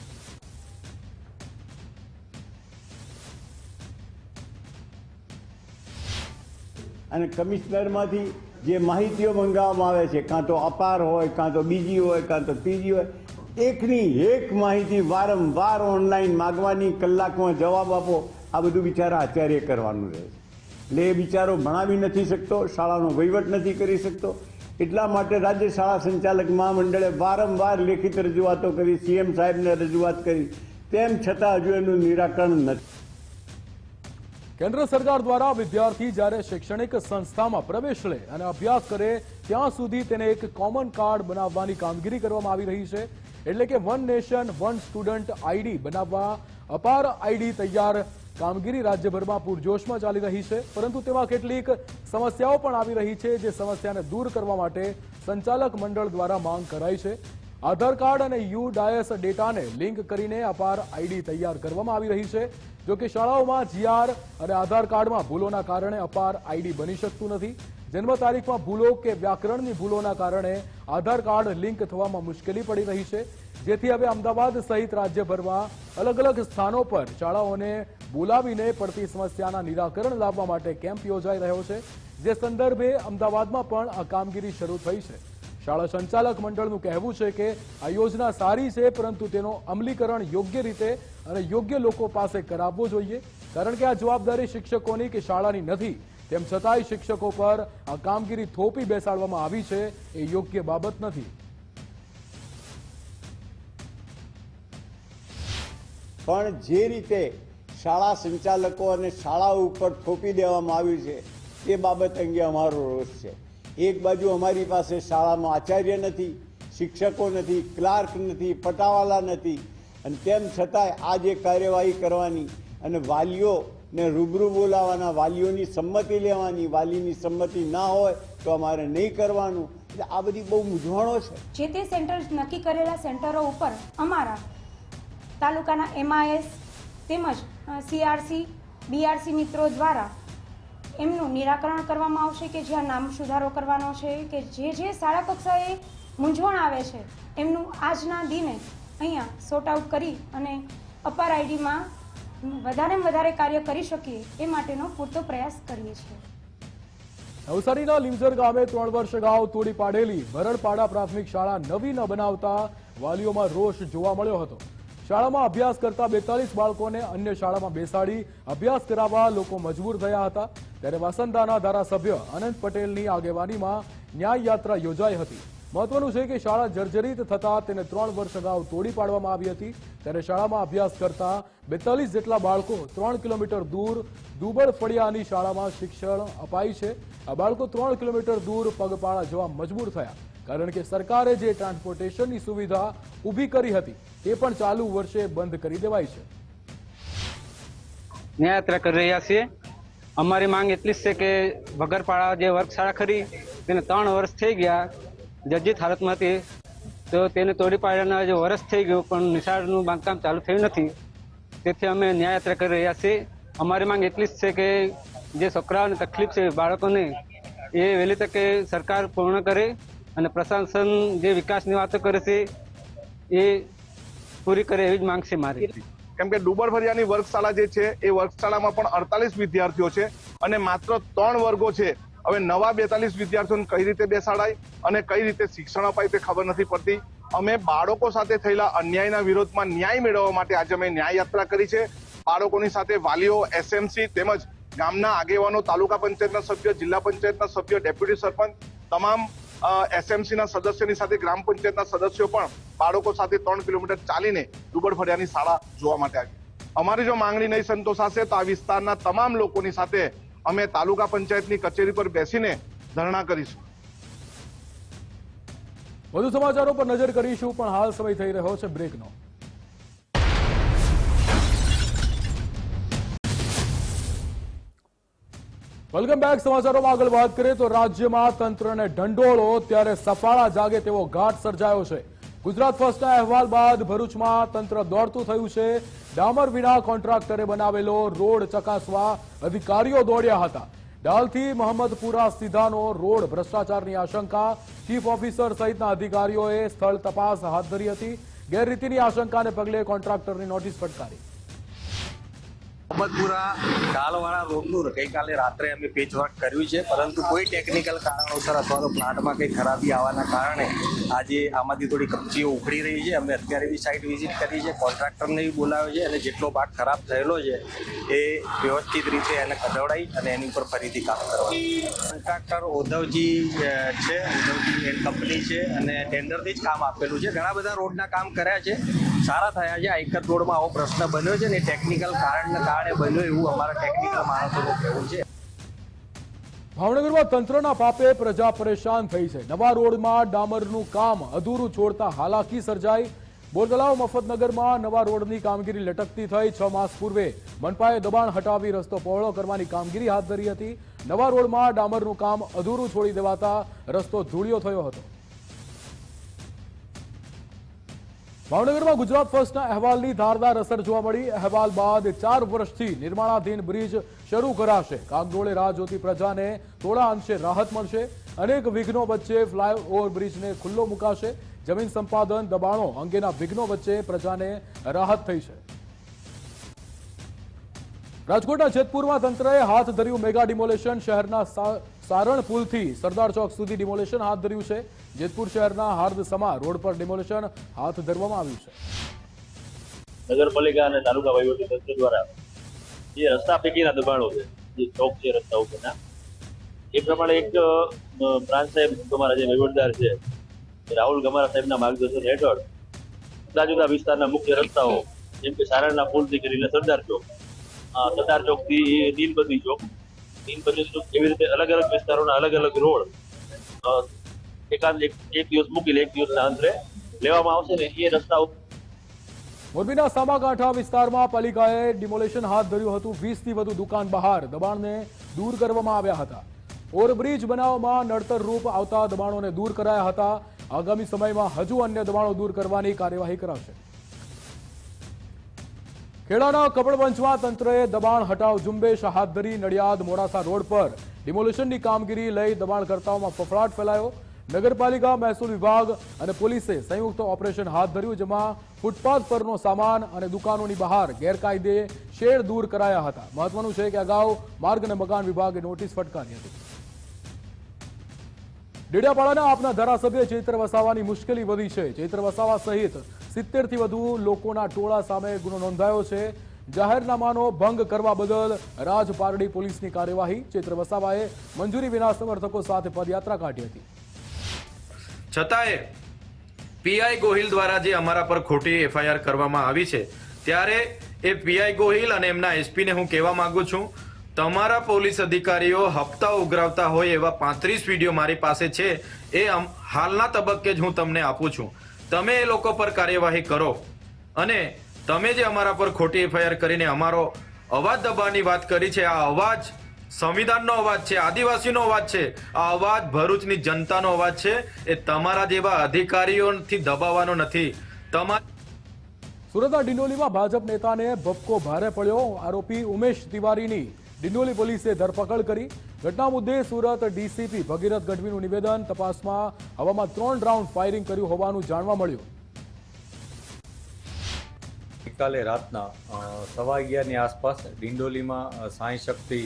અને કમિશનરમાંથી જે માહિતીઓ મંગાવવામાં આવે છે, કાં તો અપાર હોય, કાં તો બીજી હોય, કાં તો ત્રીજી હોય, એકની એક માહિતી વારંવાર ઓનલાઈન માગવાની, કલાકમાં જવાબ આપો, આ બધું બિચારા આચાર્ય કરવાનું રહે છે. એટલે એ બિચારો ભણાવી નથી શકતો, શાળાનો વહીવટ નથી કરી શકતો. એટલા માટે રાજ્ય શાળા સંચાલક મહામંડળે વારંવાર લેખિત રજૂઆતો કરી, CM સાહેબને રજૂઆત કરી, તેમ છતાં હજુ એનું નિરાકરણ નથી. કેન્દ્ર સરકાર દ્વારા વિદ્યાર્થી જ્યારે શૈક્ષણિક સંસ્થામાં પ્રવેશ લે અને અભ્યાસ કરે ત્યાં સુધી તેને એક કોમન કાર્ડ બનાવવાની કામગીરી કરવામાં આવી રહી છે. એટલે કે one nation one student ID બનાવવા અપાર ID તૈયાર કામગીરી રાજ્યભરમાં પૂરજોશમાં ચાલી રહી છે. પરંતુ તેમાં કેટલીક સમસ્યાઓ પણ આવી રહી છે, જે સમસ્યાને દૂર કરવા માટે સંચાલક મંડળ દ્વારા માંગ કરાઈ છે. આધાર કાર્ડ અને UDIS ડેટાને લિંક કરીને અપાર ID તૈયાર કરવામાં આવી રહી છે. જોકે શાળાઓમાં GR અને આધાર કાર્ડમાં ભૂલોના કારણે અપાર ID બની શકતું નથી. જન્મ તારીખમાં ભૂલો કે વ્યાકરણની ભૂલોના કારણે આધાર કાર્ડ લિંક થવામાં મુશ્કેલી પડી રહી છે. જેથી હવે અમદાવાદ સહિત રાજ્યભરમાં અલગ અલગ સ્થાનો પર શાળાઓને બોલાવીને પડતી સમસ્યાના નિરાકરણ લાવવા માટે કેમ્પ યોજાઈ રહ્યો છે. જે સંદર્ભે અમદાવાદમાં પણ આ કામગીરી શરૂ થઈ છે. શાળા સંચાલક મંડળનું કહેવું છે કે આ યોજના સારી છે, પરંતુ તેનો અમલીકરણ યોગ્ય રીતે અને યોગ્ય લોકો પાસે કરાવવો જોઈએ. કારણ કે આ જવાબદારી શિક્ષકોની કે શાળાની નથી. તેમ છતાંય શિક્ષકો પર આ કામગીરી થોપી બેસાડવામાં આવી છે, એ યોગ્ય બાબત નથી. પણ જે રીતે શાળા સંચાલકો અને શાળાઓ ઉપર થોપી દેવામાં આવ્યું છે, એ બાબત અંગે અમારો રોષ છે. એક બાજુ અમારી પાસે શાળામાં આચાર્ય નથી, શિક્ષકો નથી, ક્લાર્ક નથી, પટાવાલા નથી, અને તેમ છતાંય આ જે કાર્યવાહી કરવાની અને વાલીઓને રૂબરૂ બોલાવવાના, વાલીઓની સંમતિ લેવાની, વાલીની સંમતિ ના હોય તો અમારે નહીં કરવાનું. એટલે આ બધી બહુ મૂંઝવણો છે. જે તે સેન્ટર નક્કી કરેલા સેન્ટરો ઉપર અમારા તાલુકાના MIS તેમજ CRC BRC મિત્રો દ્વારા એમનું નિરાકરણ કરવામાં આવશે કે જ્યાં નામ સુધારો કરવાનો છે કે જે શાળા કક્ષાએ મૂંઝવણ આવે છે એમનું આજના દિને અહીંયા સોર્ટ આઉટ કરી અને અપાર આઈડીમાં વધારેમાં વધારે કાર્ય કરી શકીએ એ માટેનો પૂરતો પ્રયાસ કરીએ છીએ. નવસારીના લીમઝર ગામે 3 વર્ષ અગાઉ તોડી પાડેલી ભરડપાડા પ્રાથમિક શાળા નવી ન બનાવતા વાલીઓમાં રોષ જોવા મળ્યો હતો. શાળામાં અભ્યાસ કરતા 42 બાળકોને અન્ય શાળામાં બેસાડી અભ્યાસ કરાવવા લોકો મજબૂર થયા હતા. ત્યારે વાસંદાના ધારાસભ્ય અનંત પટેલની આગેવાનીમાં ન્યાય યાત્રા યોજાઈ હતી. મહત્વનું છે કે શાળા જર્જરિત થતા તેને 3 વર્ષ અગાઉ તોડી પાડવામાં આવી હતી. ત્યારે શાળામાં અભ્યાસ કરતા 42 જેટલા બાળકો 3 કિલોમીટર દૂર દુબળ ફળિયાની શાળામાં શિક્ષણ અપાય છે. આ બાળકો 3 કિલોમીટર દૂર પગપાળા જવા મજબૂર થયા, કારણ કે સરકારે જે ટ્રાન્સપોર્ટેશનની સુવિધા ઊભી કરી હતી એ પણ ચાલુ વર્ષે બંધ કરી દેવાઈ છે. ન્યાયયાત્રા કરી રહ્યા છીએ. અમારી માંગ એટલી જ છે કે વગરપાડા જે વર્ગશાળા ખરી તેને 3 વર્ષ થઈ ગયા, જર્જરિત હાલતમાં હતી, તો તેને તોડી પાડવાના જે વર્ષ થઈ ગયું પણ નિશાળનું બાંધકામ ચાલુ થયું નથી. તેથી અમે ન્યાયયાત્રા કરી રહ્યા છીએ. અમારી માંગ એટલી જ છે કે જે છોકરાઓને તકલીફ છે બાળકોને એ વહેલી તકે સરકાર પૂર્ણ કરે અને પ્રશાસન જે વિકાસની વાતો કરે છે એ પૂરી કરે એવી જ માંગ છે મારી. કેમ કે ડુબરફળિયાની વર્ગશાળા જે છે એ વર્ગશાળામાં પણ 48 વિદ્યાર્થીઓ છે અને માત્ર 3 વર્ગો છે. હવે નવા 42 વિદ્યાર્થીઓને કઈ રીતે બેસાડાય અને કઈ રીતે શિક્ષણ અપાય તે ખબર નથી પડતી. અમે બાળકો સાથે થયેલા અન્યાયના વિરોધમાં ન્યાય મેળવવા માટે આજે અમે ન્યાય યાત્રા કરી છે. બાળકોની સાથે વાલીઓ, SMC તેમજ ગામના આગેવાનો, તાલુકા પંચાયતના સભ્ય, જિલ્લા પંચાયતના સભ્ય, ડેપ્યુટી સરપંચ, તમામ SMCના સદસ્યોની સાથે ગ્રામ પંચાયતના સદસ્યો પણ બાળકો સાથે 3 કિલોમીટર ચાલીને ડુબરફળિયાની શાળા જોવા માટે આવ્યા. અમારી જો માંગણી નહીં સંતોષાશે તો આ વિસ્તારના તમામ લોકોની સાથે અમે તાલુકા પંચાયતની કચેરી પર બેસીને ધરણા કરીશું. વધુ સમાચારો પર નજર કરીશું, પણ હાલ સમય થઈ રહ્યો છે બ્રેકનો. Welcome back. સમાચારોમાં આગળ વાત કરીએ તો રાજ્યમાં તંત્રને ઢંઢોળો ત્યારે સફાળા જાગે તેવો ઘાટ સર્જાયો છે. ગુજરાત ફર્સ્ટના અહેવાલ બાદ ભરૂચમાં તંત્ર દોડતું થયું છે. ડામર વિના કોન્ટ્રાક્ટરે બનાવેલો રોડ ચકાસવા અધિકારીઓ દોડ્યા હતા. ડાલથી મહમ્મદપુરા સીધાનો રોડ ભ્રષ્ટાચારની આશંકા. ચીફ ઓફિસર સહિતના અધિકારીઓએ સ્થળ તપાસ હાથ ધરી હતી. ગેરરીતિની આશંકાને પગલે કોન્ટ્રાક્ટરની નોટિસ ફટકારી. મહમ્મદપુરા ઢાલવાળા રોડનું ગઈકાલે રાત્રે અમે પેચવર્ક કર્યું છે, પરંતુ કોઈ ટેકનિકલ કારણોસર અથવા તો પ્લાન્ટમાં કંઈ ખરાબી આવવાના કારણે આજે આમાંથી થોડી કપચીઓ ઉખડી રહી છે. અમે અત્યારે બી સાઇટ વિઝિટ કરી છે, કોન્ટ્રાક્ટરને બી બોલાવ્યો છે અને જેટલો ભાગ ખરાબ થયેલો છે એ વ્યવસ્થિત રીતે એને કઢાવડાઈ અને એની ઉપર ફરીથી કામ કરવાનું. કોન્ટ્રાક્ટર ઉદ્ધવજી છે, ઉદ્ધવજી એન્ડ કંપની છે અને ટેન્ડરથી જ કામ આપેલું છે. ઘણા બધા રોડના કામ કર્યા છે, સારા થયા છે. આ એક જ રોડમાં આવો પ્રશ્ન બન્યો છે ને ટેકનિકલ કારણને કારણે બન્યો એવું અમારા ટેકનિકલ માણસોનું કહેવું છે. ભાવનગરમાં તંત્રના પાપે પ્રજા પરેશાન થઈ છે. નવા રોડમાં ડામરનું કામ અધૂરું છોડતા હાલાકી સર્જાઈ. બોરતળાવ મફતનગરમાં નવા રોડની કામગીરી લટકતી થઈ. 6 માસ પૂર્વે મનપાએ દબાણ હટાવી રસ્તો પહોળો કરવાની કામગીરી હાથ ધરી હતી. નવા રોડમાં ડામરનું કામ અધૂરું છોડી દેવાતા રસ્તો ધૂળિયો થયો હતો. ભાવનગરમાં ગુજરાત ફર્સ્ટના અહેવાલની ધારદાર અસર જોવા મળી. અહેવાલ બાદ 4 વર્ષથી નિર્માણાધીન બ્રિજ શરૂ કરાશે. કાગડોળે રાહ જોતી પ્રજાને થોડા અંશે રાહત મળશે. અનેક વિઘ્નો વચ્ચે ફ્લાયઓવર બ્રિજને ખુલ્લો મુકાશે. જમીન સંપાદન દબાણો અંગેના વિઘ્નો વચ્ચે પ્રજાને રાહત થઈ છે. રાજકોટના જેતપુરમાં તંત્રએ હાથ ધર્યું મેગા ડિમોલેશન. શહેરના સારણ પુલથી સરદાર ચોક સુધી ડિમોલેશન હાથ ધર્યું છે. જેતપુર શહેરના હાર્દસમા રોડ પર ડિમોલેશન હાથ ધરવામાં આવ્યું છે. નગરપાલિકા અને તાલુકા વહીવટીતંત્ર દ્વારા જે રસ્તા પૈકીના દબાણો છે, જે ચોક છે રસ્તા ઉપરના, એ પ્રમાણે એક પ્રાંત સાહેબ તમારા જે વહીવટદાર છે રાહુલ ગમારા સાહેબના માર્ગદર્શન હેઠળ જુદા જુદા વિસ્તારના મુખ્ય રસ્તાઓ જેમ કે સારણના પુલથી કરીને સરદાર ચોકથી દીનબત્રી ચોક એવી રીતે અલગ અલગ વિસ્તારોના અલગ અલગ રોડ એક દિવસ મૂકી એક દિવસના અંતરે લેવામાં આવશે ને એ રસ્તા. મોરબીના સામાકાંઠા વિસ્તારમાં પાલિકાએ ડિમોલેશન હાથ ધર્યું હતું. 20 થી વધુ દુકાન બહાર દબાણને દૂર કરવામાં આવ્યા હતા. ઓવરબ્રિજ બનાવવામાં નડતર રૂપ આવતા દબાણોને દૂર કરાયા હતા. આગામી સમયમાં હજુ અન્ય દબાણો દૂર કરવાની કાર્યવાહી કરાશે. ખેડાના કપડવંજમાં તંત્રએ દબાણ હટાવ ઝુંબેશ હાથ ધરી. નડિયાદ મોડાસા રોડ પર ડિમોલિશનની કામગીરી લઈ દબાણકર્તાઓમાં ફફડાટ ફેલાયો. નગરપાલિકા, મહેસૂલ વિભાગ અને પોલીસે સંયુક્ત ઓપરેશન હાથ ધર્યું, જેમાં ફૂટપાથ પરનો સામાન અને દુકાનોની બહાર ગેરકાયદે શેડ દૂર કરાયા હતા. મહત્વનું છે કે અગાઉ માર્ગ અને મકાન વિભાગે નોટિસ ફટકારી હતી. ડેડિયાપાડાના આપના ધારાસભ્ય ચૈત્ર વસાવાની મુશ્કેલી વધી છે. ચૈત્ર વસાવા સહિત 70 થી વધુ લોકોના ટોળા સામે ગુનો નોંધાયો છે. જાહેરનામાનો ભંગ કરવા બદલ રાજપારડી પોલીસની કાર્યવાહી. ચૈત્ર વસાવાએ મંજૂરી વિના સમર્થકો સાથે પદયાત્રા કાઢી હતી. છતાંય પીઆઈ ગોહિલ દ્વારા જે અમારા પર ખોટી એફઆઈઆર કરવામાં આવી છે, ત્યારે એ પીઆઈ ગોહિલ અને એમના એસપીને હું કહેવા માંગુ છું, તમારા પોલીસ અધિકારીઓ હપ્તા ઉઘરાવતા હોય એવા 35 વિડીયો મારી પાસે છે. એ હાલના તબક્કે જ હું તમને આપું છું. તમે એ લોકો પર કાર્યવાહી કરો. અને તમે જે અમારા પર ખોટી એફઆઈઆર કરીને અમારો અવાજ દબાવવાની વાત કરી છે, આ અવાજ સંવિધાનનો અવાજ છે, આદિવાસીનો અવાજ છે, આ અવાજ ભરૂચની જનતાનો અવાજ છે. એ તમારા જેવા અધિકારીઓથી દબાવવાનો નથી. સુરતના ડિંડોલીમાં ભાજપ નેતાને ભપકો ભારે પડ્યો. આરોપી ઉમેશ તિવારીની ડિંડોલી પોલીસે ધરપકડ કરી. ઘટના મુદ્દે સુરત ડીસીપી ભગીરથ ગઢવીનું નિવેદન. તપાસમાં હવામાં 3 રાઉન્ડ ફાયરિંગ કર્યું હોવાનું જાણવા મળ્યું. ગઈકાલે રાતના 11:15ની આસપાસ ડિંડોલીમાં સાંઈ શક્તિ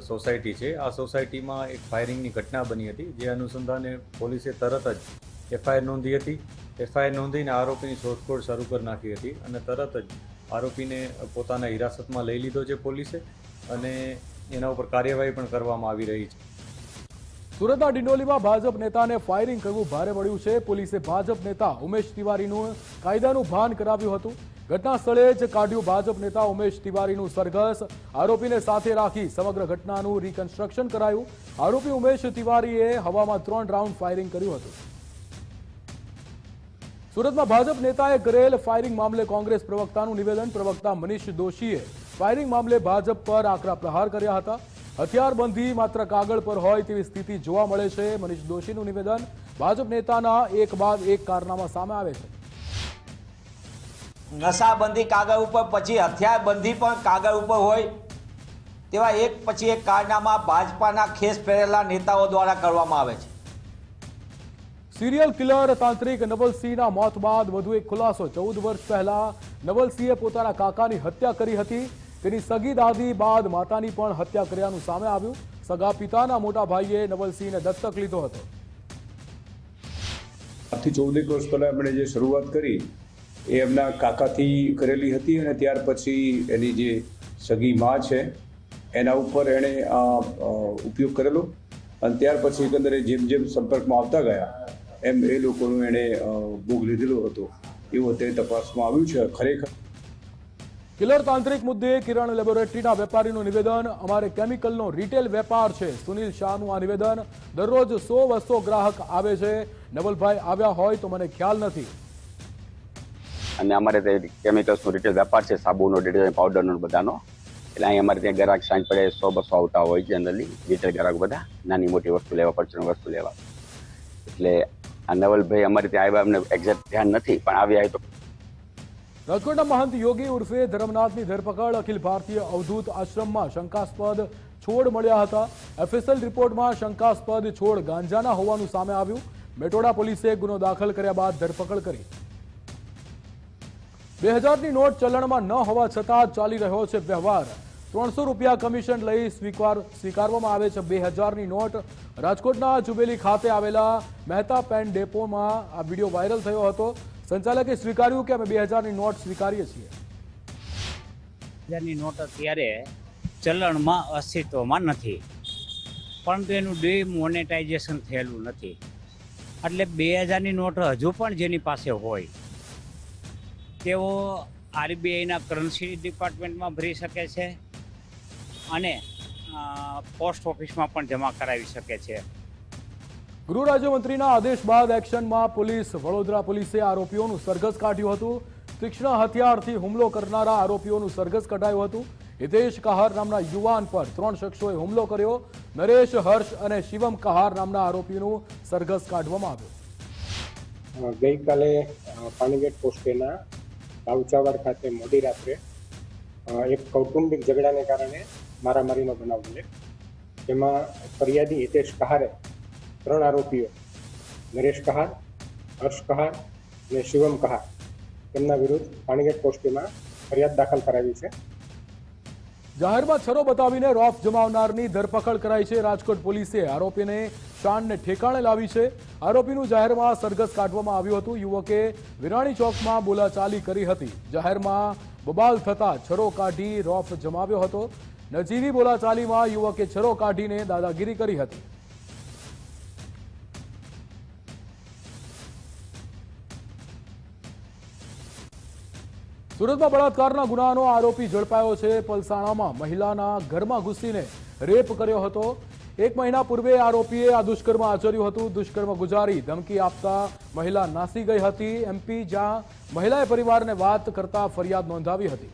સોસાયટી છે. આ સોસાયટીમાં એક ફાયરિંગની ઘટના બની હતી, જે અનુસંધાને પોલીસે તરત જ એફઆઈઆર નોંધી હતી. એફઆઈઆર નોંધીને આરોપીની શોધખોળ શરૂ કરી નાખી હતી અને તરત જ આરોપીને પોતાના હિરાસતમાં લઈ લીધો છે પોલીસે, અને એના ઉપર કાર્યવાહી પણ કરવામાં આવી રહી છે. સુરતના ડિંડોલીમાં ભાજપ નેતાને ફાયરિંગ કરવું ભારે પડ્યું છે. પોલીસે ભાજપ નેતા ઉમેશ તિવારીનું કાયદાનું ભાન કરાવ્યું હતું. ઘટના સ્થળે જ કાઢ્યું ભાજપ નેતા ઉમેશ તિવારીનું સરઘસ. આરોપીને સાથે રાખી સમગ્ર ઘટનાનું રિકન્સ્ટ્રક્શન કરાયું. આરોપી ઉમેશ તિવારીએ હવામાં 3 રાઉન્ડ ફાયરિંગ કર્યું હતું. સુરતમાં ભાજપ નેતાએ કરેલ ફાયરિંગ મામલે કોંગ્રેસ પ્રવક્તાનું નિવેદન. પ્રવક્તા મનીષ દોશીએ ફાયરિંગ મામલે ભાજપ પર આકરા પ્રહાર કર્યા હતા. હથિયારબંધી માત્ર કાગળ પર હોય તેવી સ્થિતિ જોવા મળે છે. મનીષ દોશીનું નિવેદન. ભાજપ નેતાના એક બાદ એક કારનામા સામે આવે છે. નશાબંધી કાગળ ઉપર, પછી હથિયારબંધી પણ કાગળ ઉપર હોય તેવા એક પછી એક કારનામા ભાજપાના ખેસ પહેરેલા નેતાઓ દ્વારા કરવામાં આવે છે. સિરિયલ કિલર તાંત્રિક નવલસિંહના મોત બાદ વધુ એક ખુલાસો. 14 વર્ષ પહેલા નવલસિંહે પોતાના કાકાની હત્યા કરી હતી. તેની સગી દાદી બાદ માતાની પણ હત્યા કર્યાનું સામે આવ્યું. સગા પિતાના મોટા ભાઈએ નવલસિંહને દત્તક લીધો હતો. આજથી 14 વર્ષ પહેલા એમણે જે શરૂઆત કરી એ એમના કાકાથી કરેલી હતી, અને ત્યાર પછી એની જે સગી માં છે એના ઉપર એણે ઉપયોગ કરેલો, અને ત્યાર પછી એકંદરે જેમ જેમ સંપર્કમાં આવતા ગયા એમ એ લોકોનો એણે ભોગ લીધેલો હતો, એવું અત્યારે તપાસમાં આવ્યું છે. ખરેખર કિલર તાંત્રિક મુદ્દે કિરણ લેબોરેટરીના વેપારીનું નિવેદન. અમારે કેમિકલનો રિટેલ વેપાર છે. સુનિલ શાહનું આ નિવેદન. દરરોજ 100-200 ગ્રાહક આવે છે. નવલભાઈ આવ્યા હોય તો મને ખ્યાલ નથી. અને અમારે ત્યાં કેમિકલ્સનો રિટેલ વેપાર છે, સાબુનો, ડિટર્જન્ટ પાવડરનો બધાનો. એટલે અહીં અમારે ત્યાં ગ્રાહક સાંજ પડે 100-200 આવતા હોય જનરલી, રિટેલ ગ્રાહક બધા નાની મોટી વસ્તુ લેવા, પરચુરણ વસ્તુ લેવા. એટલે આ નવલભાઈ અમારે ત્યાં આવ્યા, અમને એક્ઝેક્ટ ધ્યાન નથી, પણ આવ્યા તો. રાજકોટના મહંત યોગી ઉર્ફે ધર્મનાથની ધરપકડ. અખિલ ભારતીય અવધૂત આશ્રમમાં શંકાસ્પદ છોડ મળ્યા હતા. એફએસએલ રિપોર્ટમાં શંકાસ્પદ છોડ ગાંજાના હોવાનું સામે આવ્યું. મેટોડા પોલીસે ગુનો દાખલ કર્યા બાદ ધરપકડ કરી. 2000ની નોટ ચલણમાં ન હોવા છતાં ચાલી રહ્યો છે વ્યવહાર. 300 રૂપિયા કમિશન લઈ સ્વીકારવામાં આવે છે 2000ની નોટ. રાજકોટના જુબેલી ખાતે આવેલા મહેતા પેન ડેપોમાં આ વિડીયો વાયરલ થયો હતો. સંચાલકે સ્વીકાર્યું કે અમે 2000ની નોટ સ્વીકારીએ છીએ. 2000ની નોટ અત્યારે ચલણમાં અસ્તિત્વમાં નથી, પરંતુ એનું ડિમોનેટાઇઝેશન થયેલું નથી. એટલે 2000ની નોટ હજુ પણ જેની પાસે હોય તેઓ આરબીઆઈના કરન્સી ડિપાર્ટમેન્ટમાં ભરી શકે છે અને પોસ્ટ ઓફિસમાં પણ જમા કરાવી શકે છે. ગૃહ રાજ્યમંત્રીના આદેશ બાદ એક્શનમાં પોલીસ. વડોદરા પોલીસે આરોપીઓનું સરઘસ કાઢ્યું હતું. તીક્ષ્ણ હથિયારથી હુમલો કરનારા આરોપીઓનું સરઘસ કઢાયું હતું. હિતેશ કહાર નામના યુવાન પર 3 શખ્સોએ હુમલો કર્યો. નરેશ, હર્ષ અને શિવમ કહાર નામના આરોપીનું સરઘસ કાઢવામાં આવ્યું. ગઈકાલે પાણીગેટ પોસ્ટેના બાવચાવાડ ખાતે મોડી રાત્રે એક કૌટુંબિક ઝઘડાને કારણે મારામારીનો બનાવ બને, જેમાં ફરિયાદી હિતેશ કહારે 3 આરોપીઓ નરેશ કહાર, હર્ષ કહાર અને શિવમ કહાર તેમના વિરુદ્ધ પાણીગેટ પોસ્ટમાં ફરિયાદ દાખલ કરાવી છે. જાહેરમાં છરો બતાવીને રોફ જમાવનારની ધરપકડ કરાઈ છે. રાજકોટ પોલીસે આરોપીને શાનને ઠેકાણે લાવી છે. આરોપીનું જાહેરમાં સરઘસ કાઢવામાં આવ્યું હતું. યુવકે વિરાણી ચોકમાં બોલાચાલી કરી હતી. જાહેરમાં બબાલ થતા છરો કાઢી રોફ જમાવ્યો હતો. નજીવી બોલાચાલીમાં યુવકે છરો કાઢીને દાદાગીરી કરી હતી. સુરતમાં બળાત્કારના ગુનાનો આરોપી ઝડપાયો છે. પલસાણામાં મહિલાના ઘરમાં ઘૂસીને રેપ કર્યો હતો. 1 મહિના પૂર્વે આરોપીએ આ દુષ્કર્મ આચર્યું હતું. દુષ્કર્મ ગુજારી ધમકી આપતા મહિલા નાસી ગઈ હતી. એમપી જ્યાં મહિલાએ પરિવારને વાત કરતા ફરિયાદ નોંધાવી હતી.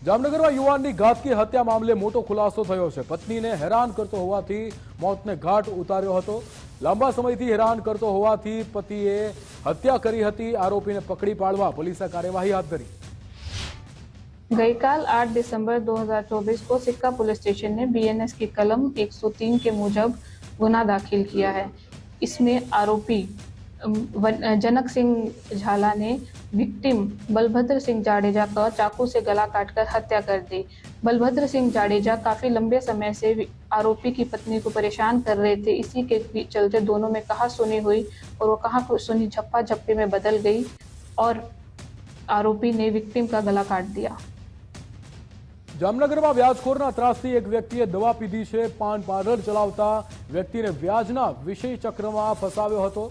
જામનગરમાં યુવાનની ઘાતકી હત્યા મામલે મોટો ખુલાસો થયો છે. પત્નીને હેરાન કરતો હોવાથી મોતને ઘાટ ઉતાર્યો હતો. લાંબા સમયથી હેરાન કરતો હોવાથી પતિએ હત્યા કરી હતી. આરોપીને પકડી પાડવા પોલીસે કાર્યવાહી હાથ ધરી. गईकाल 8 दिसंबर 2024 को सिक्का पुलिस स्टेशन ने बीएनएस की कलम 103 के मुजब गुना दाखिल किया है. इसमें आरोपी जनक सिंह झाला ने विक्टिम बलभद्र सिंह जाडेजा का चाकू से गला काटकर हत्या कर दी. बलभद्र सिंह जाडेजा काफी लंबे समय से आरोपी की पत्नी को परेशान कर रहे थे. इसी के चलते दोनों में कहा सुनी हुई और वो कहा सुनी झप्पा झप्पी में बदल गई और आरोपी ने विक्टिम का गला काट दिया. જામનગરમાં વ્યાજખોરના ત્રાસથી એક વ્યક્તિએ દવા પીધી છે. પાન પાર્લર ચલાવતા વ્યક્તિને વ્યાજના વિષય ચક્રમાં ફસાવ્યો હતો.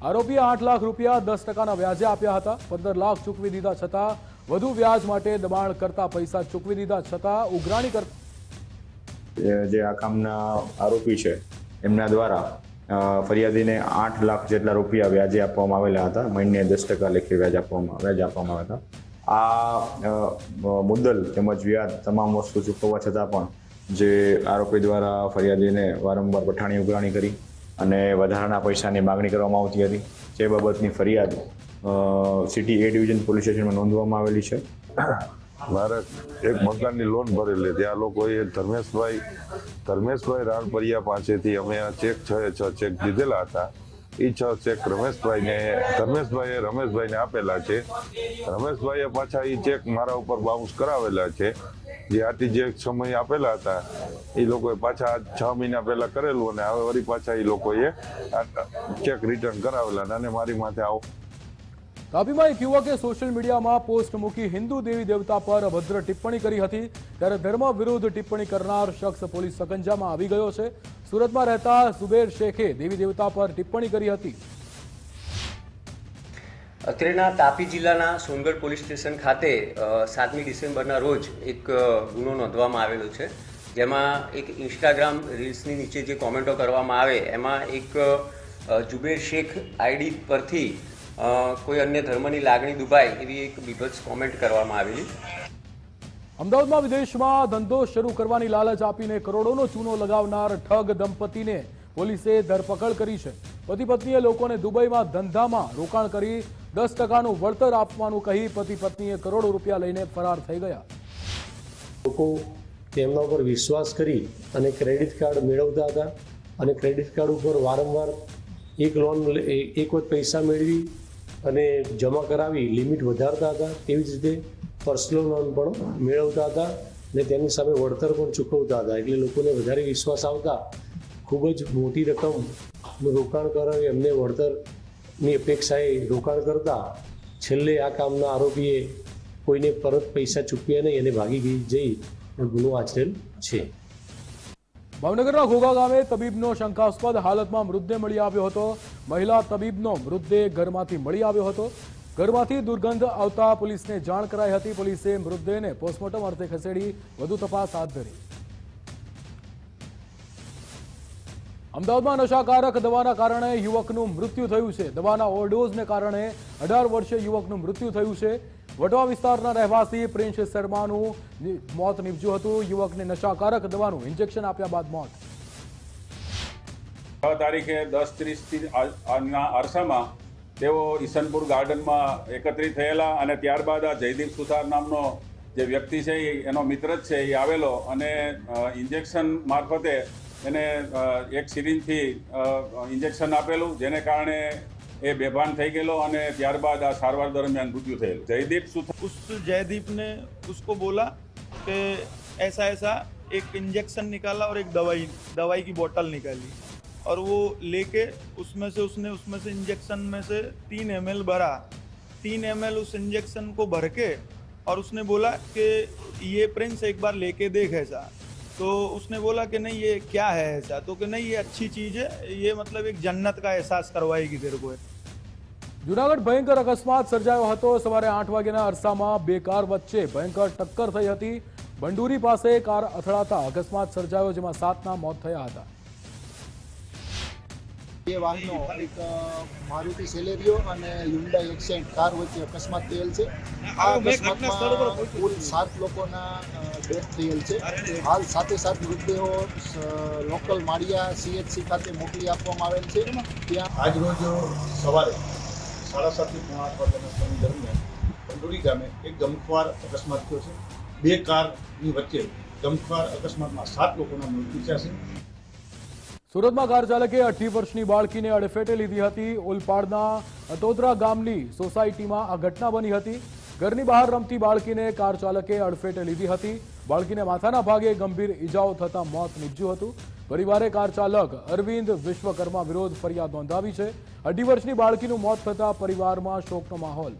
આરોપીએ 8 લાખ રૂપિયા 10% વ્યાજે આપ્યા હતા. 15 લાખ ચૂકવી દીધા છતાં વધુ વ્યાજ માટે દબાણ કરતા પૈસા ચૂકવી દીધા છતાં ઉઘરાણી કરતા જે આ કામના આરોપી છે એમના દ્વારા ફરિયાદીને 8 લાખ જેટલા રૂપિયા વ્યાજે આપવામાં આવેલા હતા. મહિને 10% લેખે વ્યાજ આપવામાં આવ્યા હતા. આ મુદ્દલ તેમજ વ્યાજ તમામ વસ્તુ ચૂકવવા છતાં પણ જે આરોપી દ્વારા ફરિયાદીને વારંવાર પઠાણી ઉઘરાણી કરી અને વધારાના પૈસાની માગણી કરવામાં આવતી હતી. જે બાબતની ફરિયાદ સિટી A ડિવિઝન પોલીસ સ્ટેશનમાં નોંધવામાં આવેલી છે. મારે એક મકાનની લોન ભરેલી ત્યાં લોકોએ ધર્મેશભાઈ રાણપરિયા પાસેથી અમે આ ચેક 6 ચેક દીધેલા હતા. એ 6 ચેક ધર્મેશભાઈએ રમેશભાઈને આપેલા છે. રમેશભાઈએ પાછા એ ચેક મારા ઉપર બાઉન્સ કરાવેલા છે. જે આથી જે સમય આપેલા હતા એ લોકોએ પાછા 6 મહિના પહેલા કરેલું અને હવે વળી પાછા એ લોકોએ ચેક રિટર્ન કરાવેલા અને મારી માથે આવો. તાપીમાં એક યુવકે સોશિયલ મીડિયામાં પોસ્ટ મૂકી હિન્દુ દેવી દેવતા પર અભદ્ર ટિપ્પણી કરી હતી. ત્યારે ધર્મ વિરુદ્ધ ટિપ્પણી કરનાર શખ્સ પોલીસ સકંજામાં આવી ગયો છે. સુરતમાં રહેતા ઝુબેર શેખે દેવી દેવતા પર ટિપ્પણી કરી હતી. અત્રેના તાપી જિલ્લાના સોનગઢ પોલીસ સ્ટેશન ખાતે 7મી ડિસેમ્બરના રોજ એક ગુનો નોંધવામાં આવેલો છે. જેમાં એક ઇન્સ્ટાગ્રામ રીલ્સની નીચે જે કોમેન્ટો કરવામાં આવે એમાં એક ઝુબેર શેખ આઈડી પરથી કોઈ અન્ય ધર્મની લાગણી દુભાય એવી એક બીભત્સ કોમેન્ટ કરવામાં આવેલી. અમદાવાદમાં વિદેશમાં ધંધો શરૂ કરવાની લાલચ આપીને કરોડોનો ચૂનો લગાવનાર ઠગ દંપતીને પોલીસે ધરપકડ કરી છે. પતિ પત્નીએ લોકોને દુબઈમાં ધંધામાં રોકાણ કરી 10%નું વળતર આપવાનું કહી પતિ પત્નીએ કરોડો રૂપિયા લઈને ફરાર થઈ ગયા. લોકો તેમના ઉપર વિશ્વાસ કરી અને ક્રેડિટ કાર્ડ મેળવતા હતા અને ક્રેડિટ કાર્ડ ઉપર વારંવાર એક વખત પૈસા મેળવી અને જમા કરાવી લિમિટ વધારતા હતા. તેવી જ રીતે પર્સનલ લોન પણ મેળવતા હતા અને તેની સામે વળતર પણ ચૂકવતા હતા. એટલે લોકોને વધારે વિશ્વાસ આવતા ખૂબ જ મોટી રકમનું રોકાણ કરાવી એમને વળતરની અપેક્ષાએ રોકાણ કરતા છેલ્લે આ કામના આરોપીએ કોઈને પરત પૈસા ચૂકવ્યા નહીં અને ભાગી જઈ ગુનો આચરેલ છે. ભાવનગરના ઘોઘા ગામે તબીબનો શંકાસ્પદ હાલતમાં મૃતદેહ મળી આવ્યો હતો. મહિલા તબીબનો મૃતદેહ ઘરમાંથી મળી આવ્યો હતો. ઘરમાંથી દુર્ગંધ આવતા પોલીસને જાણ કરાઈ હતી. પોલીસે મૃતદેહને પોસ્ટમોર્ટમ અર્થે ખસેડી વધુ તપાસ હાથ ધરી. અમદાવાદમાં નશાકારક દવાના કારણે યુવકનું મૃત્યુ થયું છે. દવાના ઓવરડોઝને કારણે 18 વર્ષીય યુવકનું મૃત્યુ થયું છે. વટવા વિસ્તારના રહેવાસી પ્રિન્સ શર્માનું મોત નીપજ્યું હતું. યુવકને નશાકારક દવાનું ઇન્જેક્શન આપ્યા બાદ મોત. તારીખે 10:30 ના અરસામાં તેઓ ઈસનપુર ગાર્ડનમાં એકત્રિત થયેલા અને ત્યારબાદ આ જયદીપ સુથાર નામનો જે વ્યક્તિ છે એનો મિત્ર જ છે એ આવેલો અને ઇન્જેક્શન મારફતે એને એક સિરિંજથી ઇન્જેક્શન આપેલું, જેને કારણે એ બેભાન થઈ ગયેલો અને ત્યારબાદ આ સારવાર દરમિયાન મૃત્યુ થયેલું. જયદીપ સુથાર उस जयदीप ने उसको बोला कि ऐसा ऐसा एक इंजेक्शन निकाला और एक दवाई की बोतल निकाली और वो लेके उसमें से इंजेक्शन में से 3 ml भरा. 3 ml उस इंजेक्शन को भर के और उसने बोला कि ये प्रिंस एक बार लेके देख ऐसा. तो उसने बोला कि नहीं ये क्या है ऐसा, तो कि नहीं ये अच्छी चीज़ है, ये मतलब एक जन्नत का एहसास करवाएगी तेरे को. જૂનાગઢ ભયંકર અકસ્માત સર્જાયો હતો. સવારે 8 વાગ્યાના અરસામાં બે કાર વચ્ચે ભયંકર ટક્કર થઈ હતી. બંડુરી પાસે કાર અથડાતા અકસ્માત સર્જાયો, જેમાં 7ના મોત થયા હતા. બે વાહનો એક મારુતિ સેલેરિયો અને હ્યુન્ડાઈ એક્સેન્ટ કાર વચ્ચે અકસ્માત થયેલ છે. આ અકસ્માતમાં કુલ 7 લોકોના ડેથ થયેલ છે. હાલ સાથે મૃતદેહો લોકલ માળિયા CHC ખાતે મોકલી આપવામાં આવેલ છે. ત્યાં આજરોજ સવારે 7:30 થી 8 વાગ્યાના સમય દરમિયાન બંડુરી ગામે એક ગમખ્વાર અકસ્માત થયો છે. બે કારની વચ્ચે ગમખ્વાર અકસ્માતમાં 7 લોકોના મૃત્યુ થયા છે. સુરતમાં કાર ચાલકે 18 વર્ષની બાળકીને અડફેટે લીધી હતી. ઓલપાડના અટોદરા ગામની સોસાયટીમાં આ ઘટના બની હતી. ઘરની બહાર રમતી બાળકીને કાર ચાલકે અડફેટે લીધી હતી. બાળકીને માથાના ભાગે ગંભીર ઈજાઓ થતા મોત નીપજ્યું હતું. પરિવારે કાર ચાલક અરવિંદ વિશ્વકર્મા વિરુદ્ધ ફરિયાદ નોંધાવી છે. 18 વર્ષની બાળકીનું મોત થતા પરિવારમાં શોકનો માહોલ.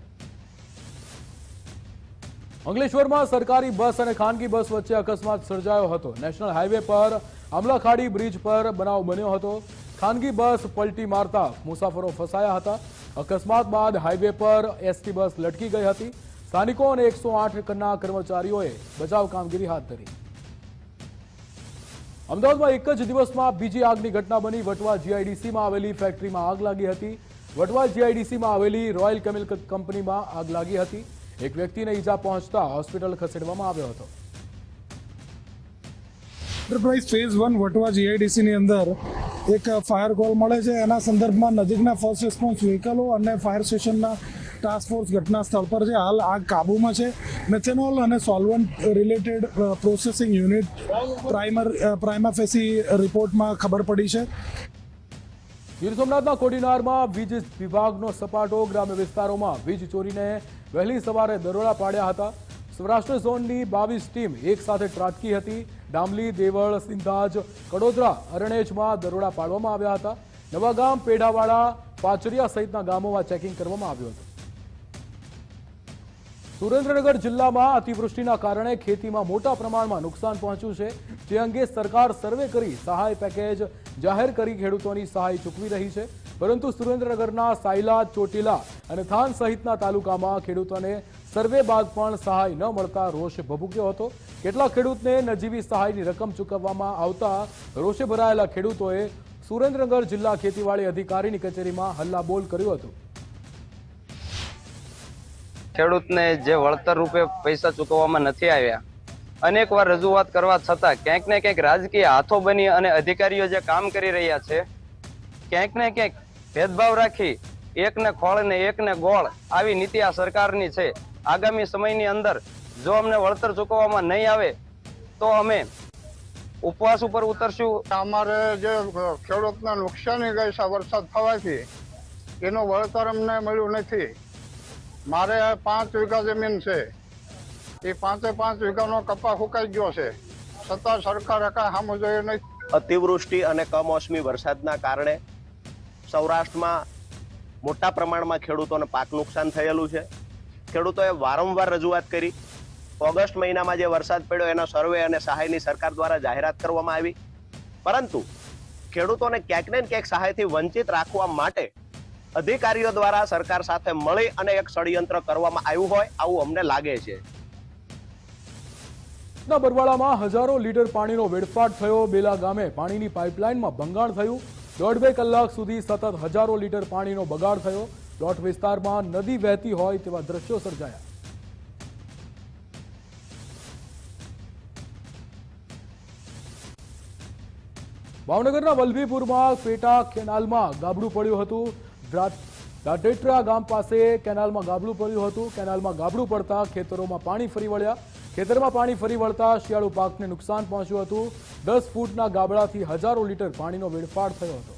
અંકલેશ્વરમાં સરકારી બસ અને ખાનગી બસ વચ્ચે અકસ્માત સર્જાયો હતો. નેશનલ હાઈવે પર આમલાખાડી બ્રિજ પર બનાવ બન્યો હતો. ખાનગી બસ પલટી મારતા મુસાફરો ફસાયા હતા. અકસ્માત બાદ હાઈવે પર એસટી બસ લટકી ગઈ હતી. સ્થાનિકો અને 108ના કર્મચારીઓએ બચાવ કામગીરી હાથ ધરી. અમદાવાદમાં એક જ દિવસમાં બીજી આગની ઘટના બની. વટવા GIDCમાં આવેલી ફેક્ટરીમાં આગ લાગી હતી. વટવા GIDCમાં આવેલી રોયલ કેમિકલ કંપનીમાં આગ લાગી હતી. એક વ્યક્તિને ઈજા પહોંચતા હોસ્પિટલ ખસેડવામાં આવ્યો હતો. એન્ટરપ્રાઇઝ ફેઝ 1 વટવા GIDC ની અંદર એક ફાયર કોલ મળે છે. એના સંદર્ભમાં નજીકના ફર્સ્ટ રિસ્પોન્સ વ્હીકલો અને ફાયર સ્ટેશનના ટાસ્ક ફોર્સ ઘટના સ્થળ પર છે. હાલ આગ કાબૂમાં છે. મેથેનોલ અને solvent related processing unit prima facie રિપોર્ટમાં ખબર પડી છે. ગીર સોમનાથના કોડીનારમાં વીજ વિભાગનો સપાટો. ગ્રામ્ય વિસ્તારોમાં વીજ ચોરીને વહેલી સવારે દરોડા પાડ્યા હતા. સૌરાષ્ટ્ર ઝોનની 22 ટીમ એક સાથે ત્રાટકી હતી. ડામલી, દેવળ, સિંધાજ, કડોદરા, અરણેજમાં દરોડા પાડવામાં આવ્યા હતા. નવાગામ, પેઢાવાડા, પાચરિયા સહિતના ગામોમાં ચેકિંગ કરવામાં આવ્યું હતું. સુરેન્દ્રનગર જિલ્લામાં અતિવૃષ્ટિના કારણે ખેતીમાં મોટા પ્રમાણમાં નુકસાન પહોંચ્યું છે. જે અંગે સરકાર સર્વે કરી સહાય પેકેજ જાહેર કરી ખેડૂતોની સહાય ચૂકવી રહી છે. પરંતુ સુરેન્દ્રનગરના સાયલા, ચોટીલા અને થાન સહિતના તાલુકામાં ખેડૂતોને સર્વે બાદ પણ સહાય ન મળતા રોષ ભભૂક્યો હતો. કેટલાક ખેડૂતને નજીવી સહાયની રકમ ચૂકવવામાં આવતા રોષે ભરાયેલા ખેડૂતોએ સુરેન્દ્રનગર જિલ્લા ખેતીવાડી અધિકારીની કચેરીમાં હલ્લાબોલ કર્યું હતું. ખેડૂતને જે વળતર રૂપે પૈસા ચૂકવવામાં નથી આવ્યા, અનેકવાર રજૂઆત કરવા છતાં ક્યાંક ને ક્યાંક રાજકીય હાથો બની અને અધિકારીઓ જે કામ કરી રહ્યા છે, ક્યાંક ને ક્યાંક ભેદભાવ રાખી એકને ખોળ ને એકને ગોળ આવી નીતિ આ સરકારની છે. આગામી સમયની અંદર જો અમને વળતર ચૂકવવામાં નહીં આવે તો અમે ઉપવાસ ઉપર ઉતરશું. અમારે જે ખેડૂતને નુકસાની ગઈ છે વરસાદ થવાથી, એનું વળતર અમને મળ્યું નથી. મારે 5 વીઘા જમીન છે, એ 5 વીઘાનો કપા ફૂંકાઈ ગયો છે, છતાં સરકારે કાંઈ સામું જોયું નહીં. અતિવૃષ્ટિ અને કમોસમી વરસાદના કારણે સૌરાષ્ટ્રમાં મોટા પ્રમાણમાં ખેડૂતોને પાક નુકસાન થયેલું છે. ખેડૂતોએ વારંવાર રજૂઆત કરી. ઓગસ્ટ મહિનામાં જે વરસાદ પડ્યો એનો સર્વે અને સહાયની સરકાર દ્વારા જાહેરાત કરવામાં આવી, પરંતુ ખેડૂતોને ક્યાંક ને ક્યાંક સહાયથી વંચિત રાખવા માટે અધિકારીઓ દ્વારા સરકાર સાથે મળી અને એક ષડયંત્ર કરવામાં આવ્યું હોય આવું અમને લાગે છે. બરવાળામાં હજારો લીટર પાણીનો વેડફાટ થયો. બેલા ગામે પાણીની પાઇપલાઇનમાં ભંગાણ થયું. 1.5 કલાક સુધી સતત હજારો લીટર પાણીનો બગાડ થયો. પ્લોટ વિસ્તારમાં નદી વહેતી હોય તેવા દ્રશ્યો સર્જાયા. ભાવનગરના વલભીપુરમાં પેટા કેનાલમાં ગાબડું પડ્યું હતું. દાટેટ્રા ગામ પાસે કેનાલમાં ગાબડું પડ્યું હતું. કેનાલમાં ગાબડું પડતા ખેતરોમાં પાણી ફરી વળ્યા. ખેતરમાં પાણી ફરી વળતા શિયાળુ પાકને નુકસાન પહોંચ્યું હતું. 10 ફૂટના ગાબડાથી હજારો લીટર પાણીનો વેડફાટ થયો હતો.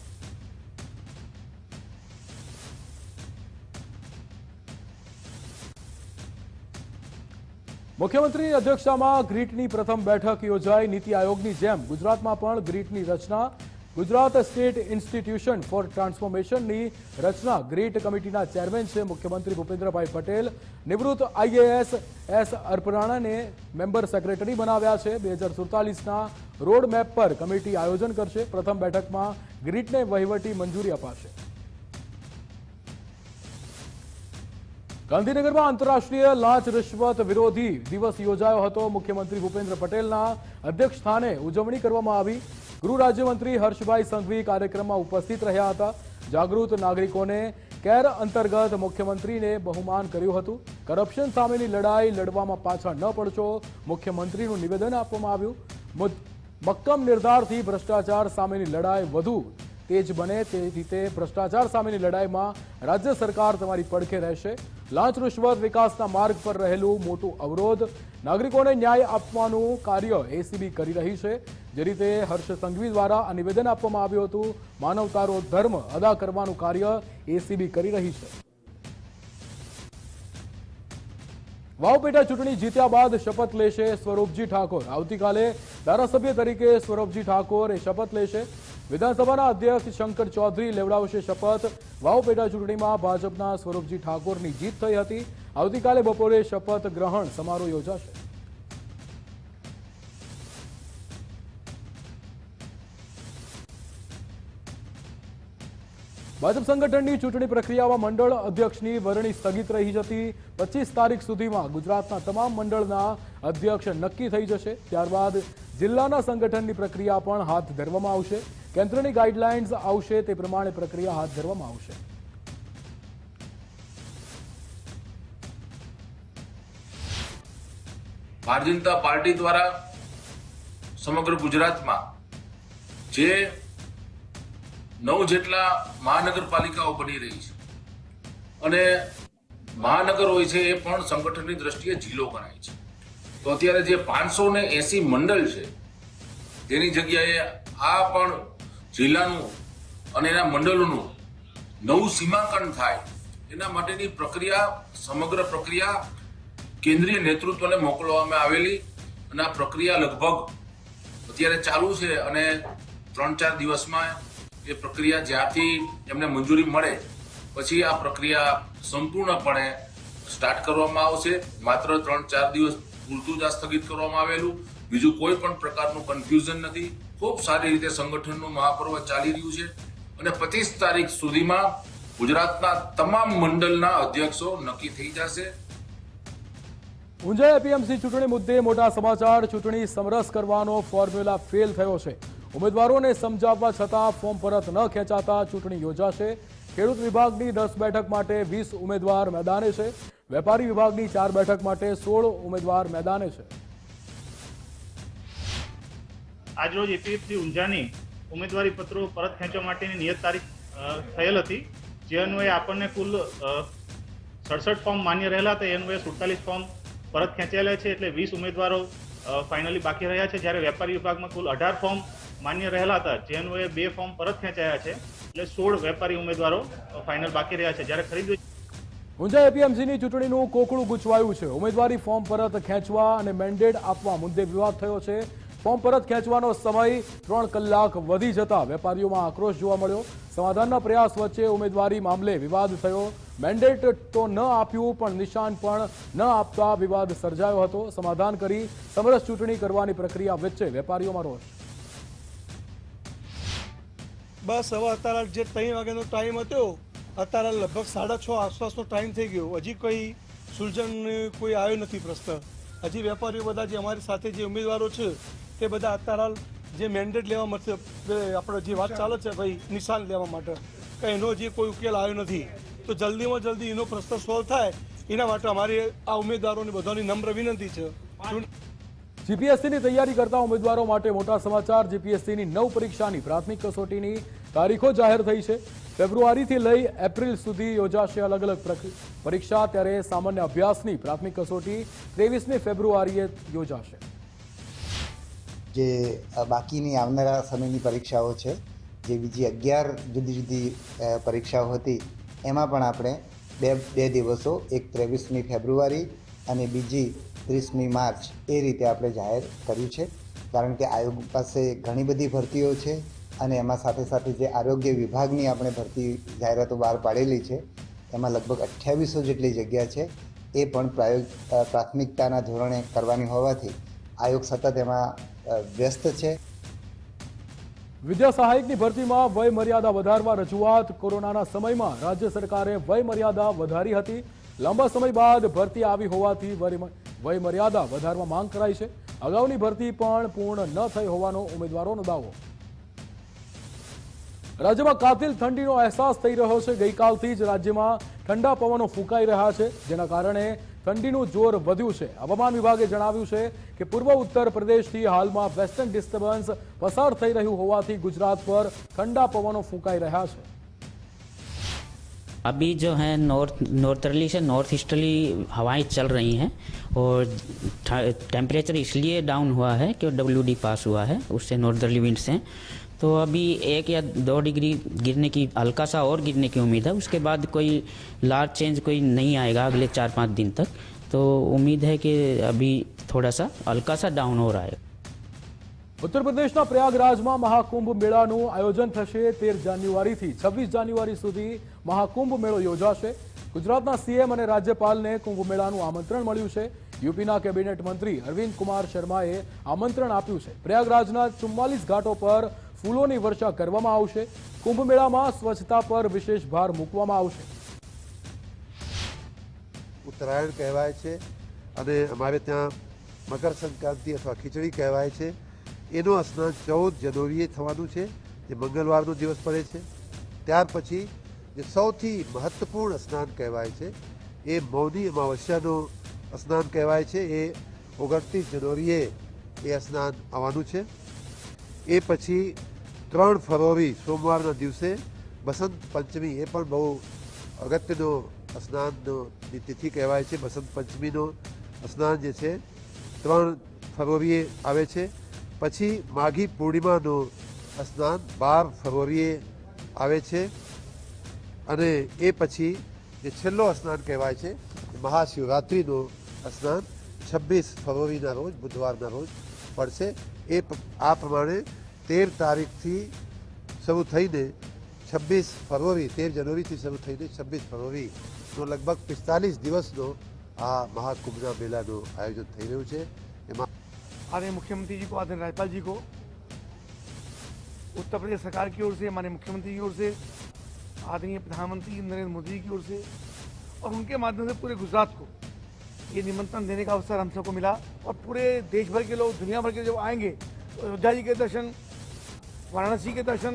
મુખ્યમંત્રીની અધ્યક્ષતામાં ગ્રીટની પ્રથમ બેઠક યોજાઈ. નીતિ આયોગની જેમ ગુજરાતમાં પણ ગ્રીટની રચના. ગુજરાત સ્ટેટ ઇન્સ્ટિટ્યુશન ફોર ટ્રાન્સફોર્મેશનની રચના. ગ્રીટ કમિટીના ચેરમેન છે મુખ્યમંત્રી ભૂપેન્દ્રભાઈ પટેલ. નિવૃત્ત IAS એસ અર્પરાણાને મેમ્બર સેક્રેટરી બનાવ્યા છે. 2047ના રોડ મેપ પર કમિટી આયોજન કરશે. પ્રથમ બેઠકમાં ગ્રીટને વહીવટી મંજૂરી અપાશે. ગાંધીનગરમાં આંતરરાષ્ટ્રીય લાંચ રિશ્વત વિરોધી દિવસ યોજાયો હતો. મુખ્યમંત્રી ભૂપેન્દ્ર પટેલના અધ્યક્ષસ્થાને ઉજવણી કરવામાં આવી. ગૃહ રાજ્યમંત્રી હર્ષભાઈ સંઘવી કાર્યક્રમમાં ઉપસ્થિત રહ્યા હતા. જાગૃત નાગરિકોને કેર અંતર્ગત મુખ્યમંત્રીને બહુમાન કર્યું હતું. કરપ્શન સામેની લડાઈ લડવામાં પાછા ન પડશો, મુખ્યમંત્રીનું નિવેદન આપવામાં આવ્યું. મક્કમ નિર્ધારથી ભ્રષ્ટાચાર સામેની લડાઈ વધુ તેજ બને તે રીતે ભ્રષ્ટાચાર સામેની લડાઈમાં રાજ્ય સરકાર તમારી પડખે રહેશે. લાંચ રિશ્વત વિકાસના માર્ગ પર રહેલું મોટું અવરોધ. નાગરિકોને ન્યાય આપવાનું કાર્ય એસીબી કરી રહી છે. જે રીતે હર્ષ સંઘવી દ્વારા આ નિવેદન આપવામાં આવ્યું હતું. માનવતાનો ધર્મ અદા કરવાનું કાર્ય એસીબી કરી રહી છે. વાવ પેટા ચૂંટણી જીત્યા બાદ શપથ લેશે સ્વરૂપજી ઠાકોર. આવતીકાલે ધારાસભ્ય તરીકે સ્વરૂપજી ઠાકોર એ શપથ લેશે. વિધાનસભાના અધ્યક્ષ શંકર ચૌધરી લેવડાવશે શપથ. વાવ પેટા ચૂંટણીમાં ભાજપના સ્વરૂપજી ઠાકોરની જીત થઈ હતી. આવતીકાલે બપોરે શપથ ગ્રહણ સમારોહ યોજાશે. ભાજપ સંગઠનની ચૂંટણી પ્રક્રિયામાં મંડળ અધ્યક્ષની વરણી સ્થગિત રહી હતી. 25 તારીખ સુધીમાં ગુજરાતના તમામ મંડળના અધ્યક્ષ નક્કી થઈ જશે. ત્યારબાદ જિલ્લાના સંગઠનની પ્રક્રિયા પણ હાથ ધરવામાં આવશે. કેન્દ્રની ગાઈડલાઇન્સ આવશે તે પ્રમાણે પ્રક્રિયા હાથ ધરવામાં આવશે. ભારતીય જનતા પાર્ટી દ્વારા સમગ્ર ગુજરાતમાં જે 9 જેટલા મહાનગરપાલિકાઓ બની રહી છે અને મહાનગર હોય છે એ પણ સંગઠનની દ્રષ્ટિએ જિલ્લો ગણાય છે. તો અત્યારે જે 580 મંડળ છે તેની જગ્યાએ આ પણ જિલ્લાનું અને એના મંડળોનું નવું સીમાંકન થાય એના માટેની પ્રક્રિયા સમગ્ર પ્રક્રિયા કેન્દ્રીય નેતૃત્વને મોકલવામાં આવેલી અને આ પ્રક્રિયા લગભગ અત્યારે ચાલુ છે અને 3-4 દિવસમાં એ પ્રક્રિયા જ્યાંથી એમને મંજૂરી મળે પછી આ પ્રક્રિયા સંપૂર્ણપણે સ્ટાર્ટ કરવામાં આવશે. માત્ર 3-4 દિવસ પૂરતું જ આ સ્થગિત કરવામાં આવેલું, બીજું કોઈ પણ પ્રકારનું કન્ફ્યુઝન નથી. ખૂબ સારી રીતે સંગઠનનું મહાપર્વ ચાલી રહ્યું છે અને 25 તારીખ સુધીમાં ગુજરાતના તમામ મંડળના અધ્યક્ષો નક્કી થઈ જશે. ઊંઝા એપીએમસી ચૂંટણી મુદ્દે મોટા સમાચાર. ચૂંટણી સમરસ કરવાનો ફોર્મ્યુલા ફેલ થયો છે. ઉમેદવારોને સમજાવવા છતાં ફોર્મ પરત ન ખેંચાતા ચૂંટણી યોજાશે. ખેડૂત વિભાગની 10 બેઠક માટે 20 ઉમેદવાર મેદાને છે. વેપારી વિભાગની 4 બેઠક માટે 16 ઉમેદવાર મેદાને છે. આજરોજ એપીએમસી ઊંઝાની ઉમેદવારી પત્રો પરત ખેંચવા માટેની નિયત તારીખ થયેલ હતી. જે અન્વયે આપણને કુલ 67 ફોર્મ માન્ય રહેલા હતા. એ અન્વયે 47 ફોર્મ પરત ખેંચાયેલા છે. એટલે 20 ઉમેદવારો ફાઇનલી બાકી રહ્યા છે. જ્યારે વેપારી વિભાગમાં કુલ 18 ફોર્મ માન્ય રહેલા હતા. જે અન્વયે 2 ફોર્મ પરત ખેંચાયા છે. એટલે 16 વેપારી ઉમેદવારો ફાઇનલ બાકી રહ્યા છે. જ્યારે ખરીદ ઊંઝા એપીએમસીની ચૂંટણીનું કોકડું ગૂંચવાયું છે. ઉમેદવારી ફોર્મ પરત ખેંચવા અને મેન્ડેટ આપવા મુદ્દે વિવાદ થયો છે. ફોર્મ પરત ખેંચવાનો સમય 3 કલાક વધી જતા વેપારીઓમાં આક્રોશ જોવા મળ્યો. સમાધાનના પ્રયાસ વચ્ચે ઉમેદવારી મામલે વિવાદ થયો. મેન્ડેટ તો ન આપ્યું પણ નિશાન પણ ન આપતા વિવાદ સર્જાયો હતો. સમાધાન કરી સમરસ ચૂંટણી કરવાની પ્રક્રિયા વચ્ચે વેપારીઓમાં રોષ. બસ હવે અત્યારે જે 3 વાગ્યાનો ટાઈમ હતો અત્યારે લગભગ 6:30 આસપાસનો ટાઈમ થઈ ગયો. હજી કોઈ સુલઝન કોઈ આવ્યો નથી પ્રશ્ન. હજી વેપારીઓ બધા જે અમારી સાથે જે ઉમેદવારો છે તે બધા અત્યારે જે મેન્ડેટ લેવા માટે આપણે જે વાત ચાલે છે ભાઈ નિશાન લેવા માટે એનો જે કોઈ ઉકેલ આવ્યો નથી. તો જલ્દીમાં જલ્દી એનો પ્રશ્ન સોલ્વ થાય એના માટે અમારી આ ઉમેદવારોની બધાની નમ્ર વિનંતી છે. જીપીએસસીની તૈયારી કરતા ઉમેદવારો માટે મોટા સમાચાર. જીપીએસસીની 9 પરીક્ષાની પ્રાથમિક કસોટીની તારીખો જાહેર થઈ છે. ફેબ્રુઆરીથી લઈ એપ્રિલ સુધી યોજાશે અલગ અલગ પરીક્ષા, ત્યારે સામાન્ય અભ્યાસની પ્રાથમિક કસોટી 23મી ફેબ્રુઆરીએ યોજાશે. જે બાકીની આવનારા સમયની પરીક્ષાઓ છે, જે બીજી 11 જુદી જુદી પરીક્ષાઓ હતી, એમાં પણ આપણે બે દિવસો, એક 23મી ફેબ્રુઆરી અને બીજી 30મી માર્ચ એ રીતે આપણે જાહેર કર્યું છે. કારણ કે આયોગ પાસે ઘણી બધી ભરતીઓ છે અને એમાં સાથે સાથે જે આરોગ્ય વિભાગની આપણે ભરતી જાહેરાતો બહાર પાડેલી છે, એમાં લગભગ 2800 જેટલી જગ્યા છે. એ પણ પ્રાથમિકતાના ધોરણે કરવાની હોવાથી આયોગ સતત એમાં વ્યસ્ત છે. વિદ્યા સહાયકની ભરતીમાં વય મર્યાદા વધારવા રજૂઆત. કોરોનાના સમયમાં રાજ્ય સરકારે વય મર્યાદા વધારી હતી. લાંબા સમય બાદ ભરતી આવી હોવાથી વય મર્યાદા વધારવા માંગ કરાઈ છે. અગાઉની ભરતી પણ પૂર્ણ ન થઈ હોવાનો ઉમેદવારોનો દાવો. રાજ્યમાં કાતિલ ઠંડીનો અહેસાસ થઈ રહ્યો છે. ગઈકાલથી જ રાજ્યમાં ઠંડા પવનો ફૂંકાઈ રહ્યા છે, જેના કારણે ઠંડીનું જોર વધ્યું છે. હવામાન વિભાગે જણાવ્યું છે કે પૂર્વ ઉત્તર પ્રદેશથી હાલમાં વેસ્ટર્ન ડિસ્ટર્બન્સ પસાર થઈ રહ્યું હોવાથી ગુજરાત પર ઠંડા પવનો ફૂંકાઈ રહ્યા છે. अभी जो है नॉर्थर्ली से नॉर्थ ईस्टर्ली हवाएं चल रही हैं और टेम्परेचर इसलिए डाउन हुआ है कि WD पास हुआ है, उससे नॉर्थर्ली विंड्स हैं. तो अभी 1 या 2 डिग्री गिरने की, हल्का सा और गिरने की उम्मीद है. उसके बाद कोई लार्ज चेंज कोई नहीं आएगा अगले 4-5 दिन तक. तो उम्मीद है कि अभी थोड़ा सा हल्का सा डाउन हो रहा है. ઉત્તર પ્રદેશના પ્રયાગરાજમાં મહાકુંભ મેળાનું આયોજન થશે. 13 જાન્યુઆરીથી 26 જાન્યુઆરી સુધી મહાકુંભ મેળો યોજાશે. ગુજરાતના સીએમ અને રાજ્યપાલને કુંભ મેળાનું આમંત્રણ મળ્યું છે. યુપીના કેબિનેટ મંત્રી અરવિંદ કુમાર શર્માએ આમંત્રણ આપ્યું છે. પ્રયાગરાજના 44 ઘાટો પર ફૂલોની વર્ષા કરવામાં આવશે. કુંભ મેળામાં સ્વચ્છતા પર વિશેષ ભાર મૂકવામાં આવશે. ઉત્તરાયણ કહેવાય છે અને અમારે ત્યાં મકર સંક્રાંતિ અથવા ખીચડી કહેવાય છે. એનું સ્નાન 14 જાન્યુઆરીએ થવાનું છે, જે મંગળવારનો દિવસ પડે છે. ત્યાર પછી જે સૌથી મહત્વપૂર્ણ સ્નાન કહેવાય છે એ મૌની અમાવસ્યાનું સ્નાન કહેવાય છે. એ 29 જાન્યુઆરીએ એ સ્નાન આવવાનું છે. એ પછી 3 ફેબ્રુઆરી સોમવારના દિવસે બસંત પંચમી, એ પણ બહુ અગત્યનો સ્નાનની તિથિ કહેવાય છે. બસંત પંચમીનો સ્નાન જે છે 3 ફેબ્રુઆરીએ આવે છે. પછી માઘી પૂર્ણિમાનું સ્નાન 12 ફેબ્રુઆરીએ આવે છે. અને એ પછી જે છેલ્લો સ્નાન કહેવાય છે મહાશિવરાત્રિનું સ્નાન 26 ફેબ્રુઆરીના રોજ, બુધવારના રોજ પડશે. આ પ્રમાણે 13 તારીખથી શરૂ થઈને 26 ફેબ્રુઆરી, 13 જાન્યુઆરીથી શરૂ થઈને 26 ફેબ્રુઆરીનો લગભગ 45 દિવસનો આ મહાકુંભના મેળાનું આયોજન થઈ રહ્યું છે. એમાં आदरणीय मुख्यमंत्री जी को, आदरणीय राज्यपाल जी को, उत्तर प्रदेश सरकार की ओर से, माननीय मुख्यमंत्री की ओर से, आदरणीय प्रधानमंत्री नरेंद्र मोदी जी की ओर से और उनके माध्यम से पूरे गुजरात को ये निमंत्रण देने का अवसर हम सबको मिला. और पूरे देश भर के लोग, दुनिया भर के जब आएंगे तो अयोध्या जी के दर्शन, वाराणसी के दर्शन,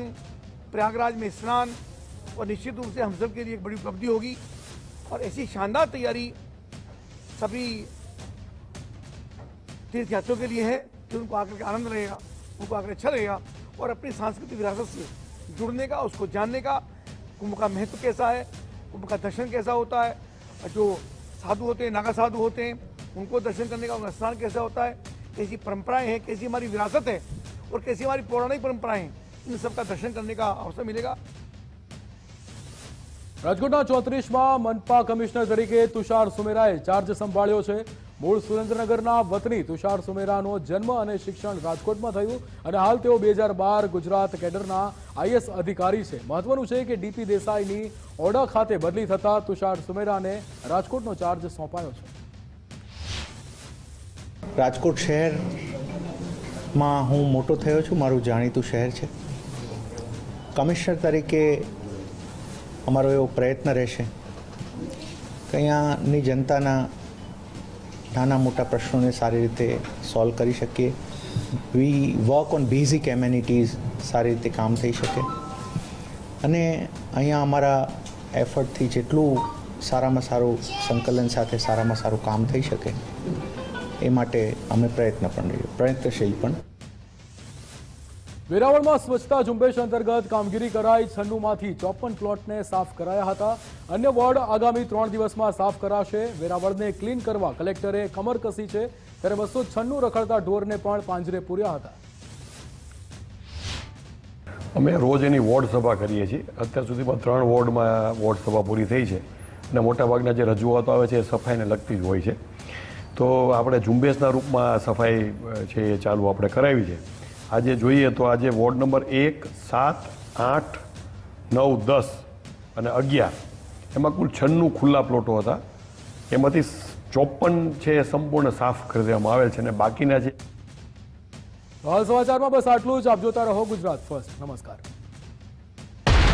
प्रयागराज में स्नान, और निश्चित रूप से हम सब के लिए एक बड़ी उपलब्धि होगी. और ऐसी शानदार तैयारी सभी तीर्थयात्रियों के लिए है कि उनको आकर के आनंद रहेगा, उनको आकर अच्छा रहेगा और अपनी सांस्कृतिक विरासत से जुड़ने का, उसको जानने का, कुंभ का महत्व कैसा है, कुंभ का दर्शन कैसा होता है, जो साधु होते हैं, नागा साधु होते हैं, उनको दर्शन करने का उनका स्नान कैसा होता है, कैसी परंपराएं हैं, कैसी हमारी विरासत है और कैसी हमारी पौराणिक परंपराएं हैं, इन सब का दर्शन करने का अवसर मिलेगा. રાજકોટના 34માં મનપા કમિશનર તરીકે તુષાર સુમેરાએ ચાર્જ સંભાળ્યો છે. મૂળ સુરેન્દ્રનગરના વતની તુષાર સુમેરાનો જન્મ અને શિક્ષણ રાજકોટમાં થયું અને હાલ તેઓ 2012 ગુજરાત કેડરના IS અધિકારી છે. મહત્વનું છે કે DP દેસાઈની ઓડા ખાતે બદલી થતા તુષાર સુમેરાને રાજકોટનો ચાર્જ સોંપાયો છે. રાજકોટ શહેરમાં હું મોટો થયો છું, મારું જાણીતું શહેર છે. કમિશનર તરીકે અમારો એવો પ્રયત્ન રહેશે કે અહીંયાની જનતાના નાના મોટા પ્રશ્નોને સારી રીતે સોલ્વ કરી શકીએ. વી વર્ક ઓન બેઝિક એમ્યુનિટીઝ સારી રીતે કામ થઈ શકે અને અહીંયા અમારા એફર્ટથી જેટલું સારામાં સારું સંકલન સાથે સારામાં સારું કામ થઈ શકે એ માટે અમે પ્રયત્નશીલ પણ. વેરાવળમાં સ્વચ્છતા ઝુંબેશ અંતર્ગત કામગીરી કરાઈ 96માંથી 54 પ્લોટને સાફ કરાયા હતા. અન્ય વોર્ડ આગામી 3 દિવસમાં સાફ કરાશે. વેરાવળને ક્લીન કરવા કલેક્ટરે કમર કસી છે, ત્યારે 296 રખડતા ઢોરને પણ પાંજરે પૂર્યા હતા. અમે રોજ એની વોર્ડ સભા કરીએ છીએ. અત્યાર સુધીમાં 3 વોર્ડમાં વોર્ડ સભા પૂરી થઈ છે અને મોટાભાગના જે રજૂઆતો આવે છે એ સફાઈને લગતી જ હોય છે. તો આપણે ઝુંબેશના રૂપમાં સફાઈ છે એ ચાલુ આપણે કરાવી છે. આજે જોઈએ તો આજે વોર્ડ નંબર 1, 7, 8, 9, 10 અને 11 એમાં કુલ 96 ખુલ્લા પ્લોટો હતા. એમાંથી 54 છે એ સંપૂર્ણ સાફ કરી દેવામાં આવેલ છે અને બાકીના છે. હાલ સમાચારમાં બસ આટલું જ. આપ જોતા રહો ગુજરાત ફર્સ્ટ. નમસ્કાર.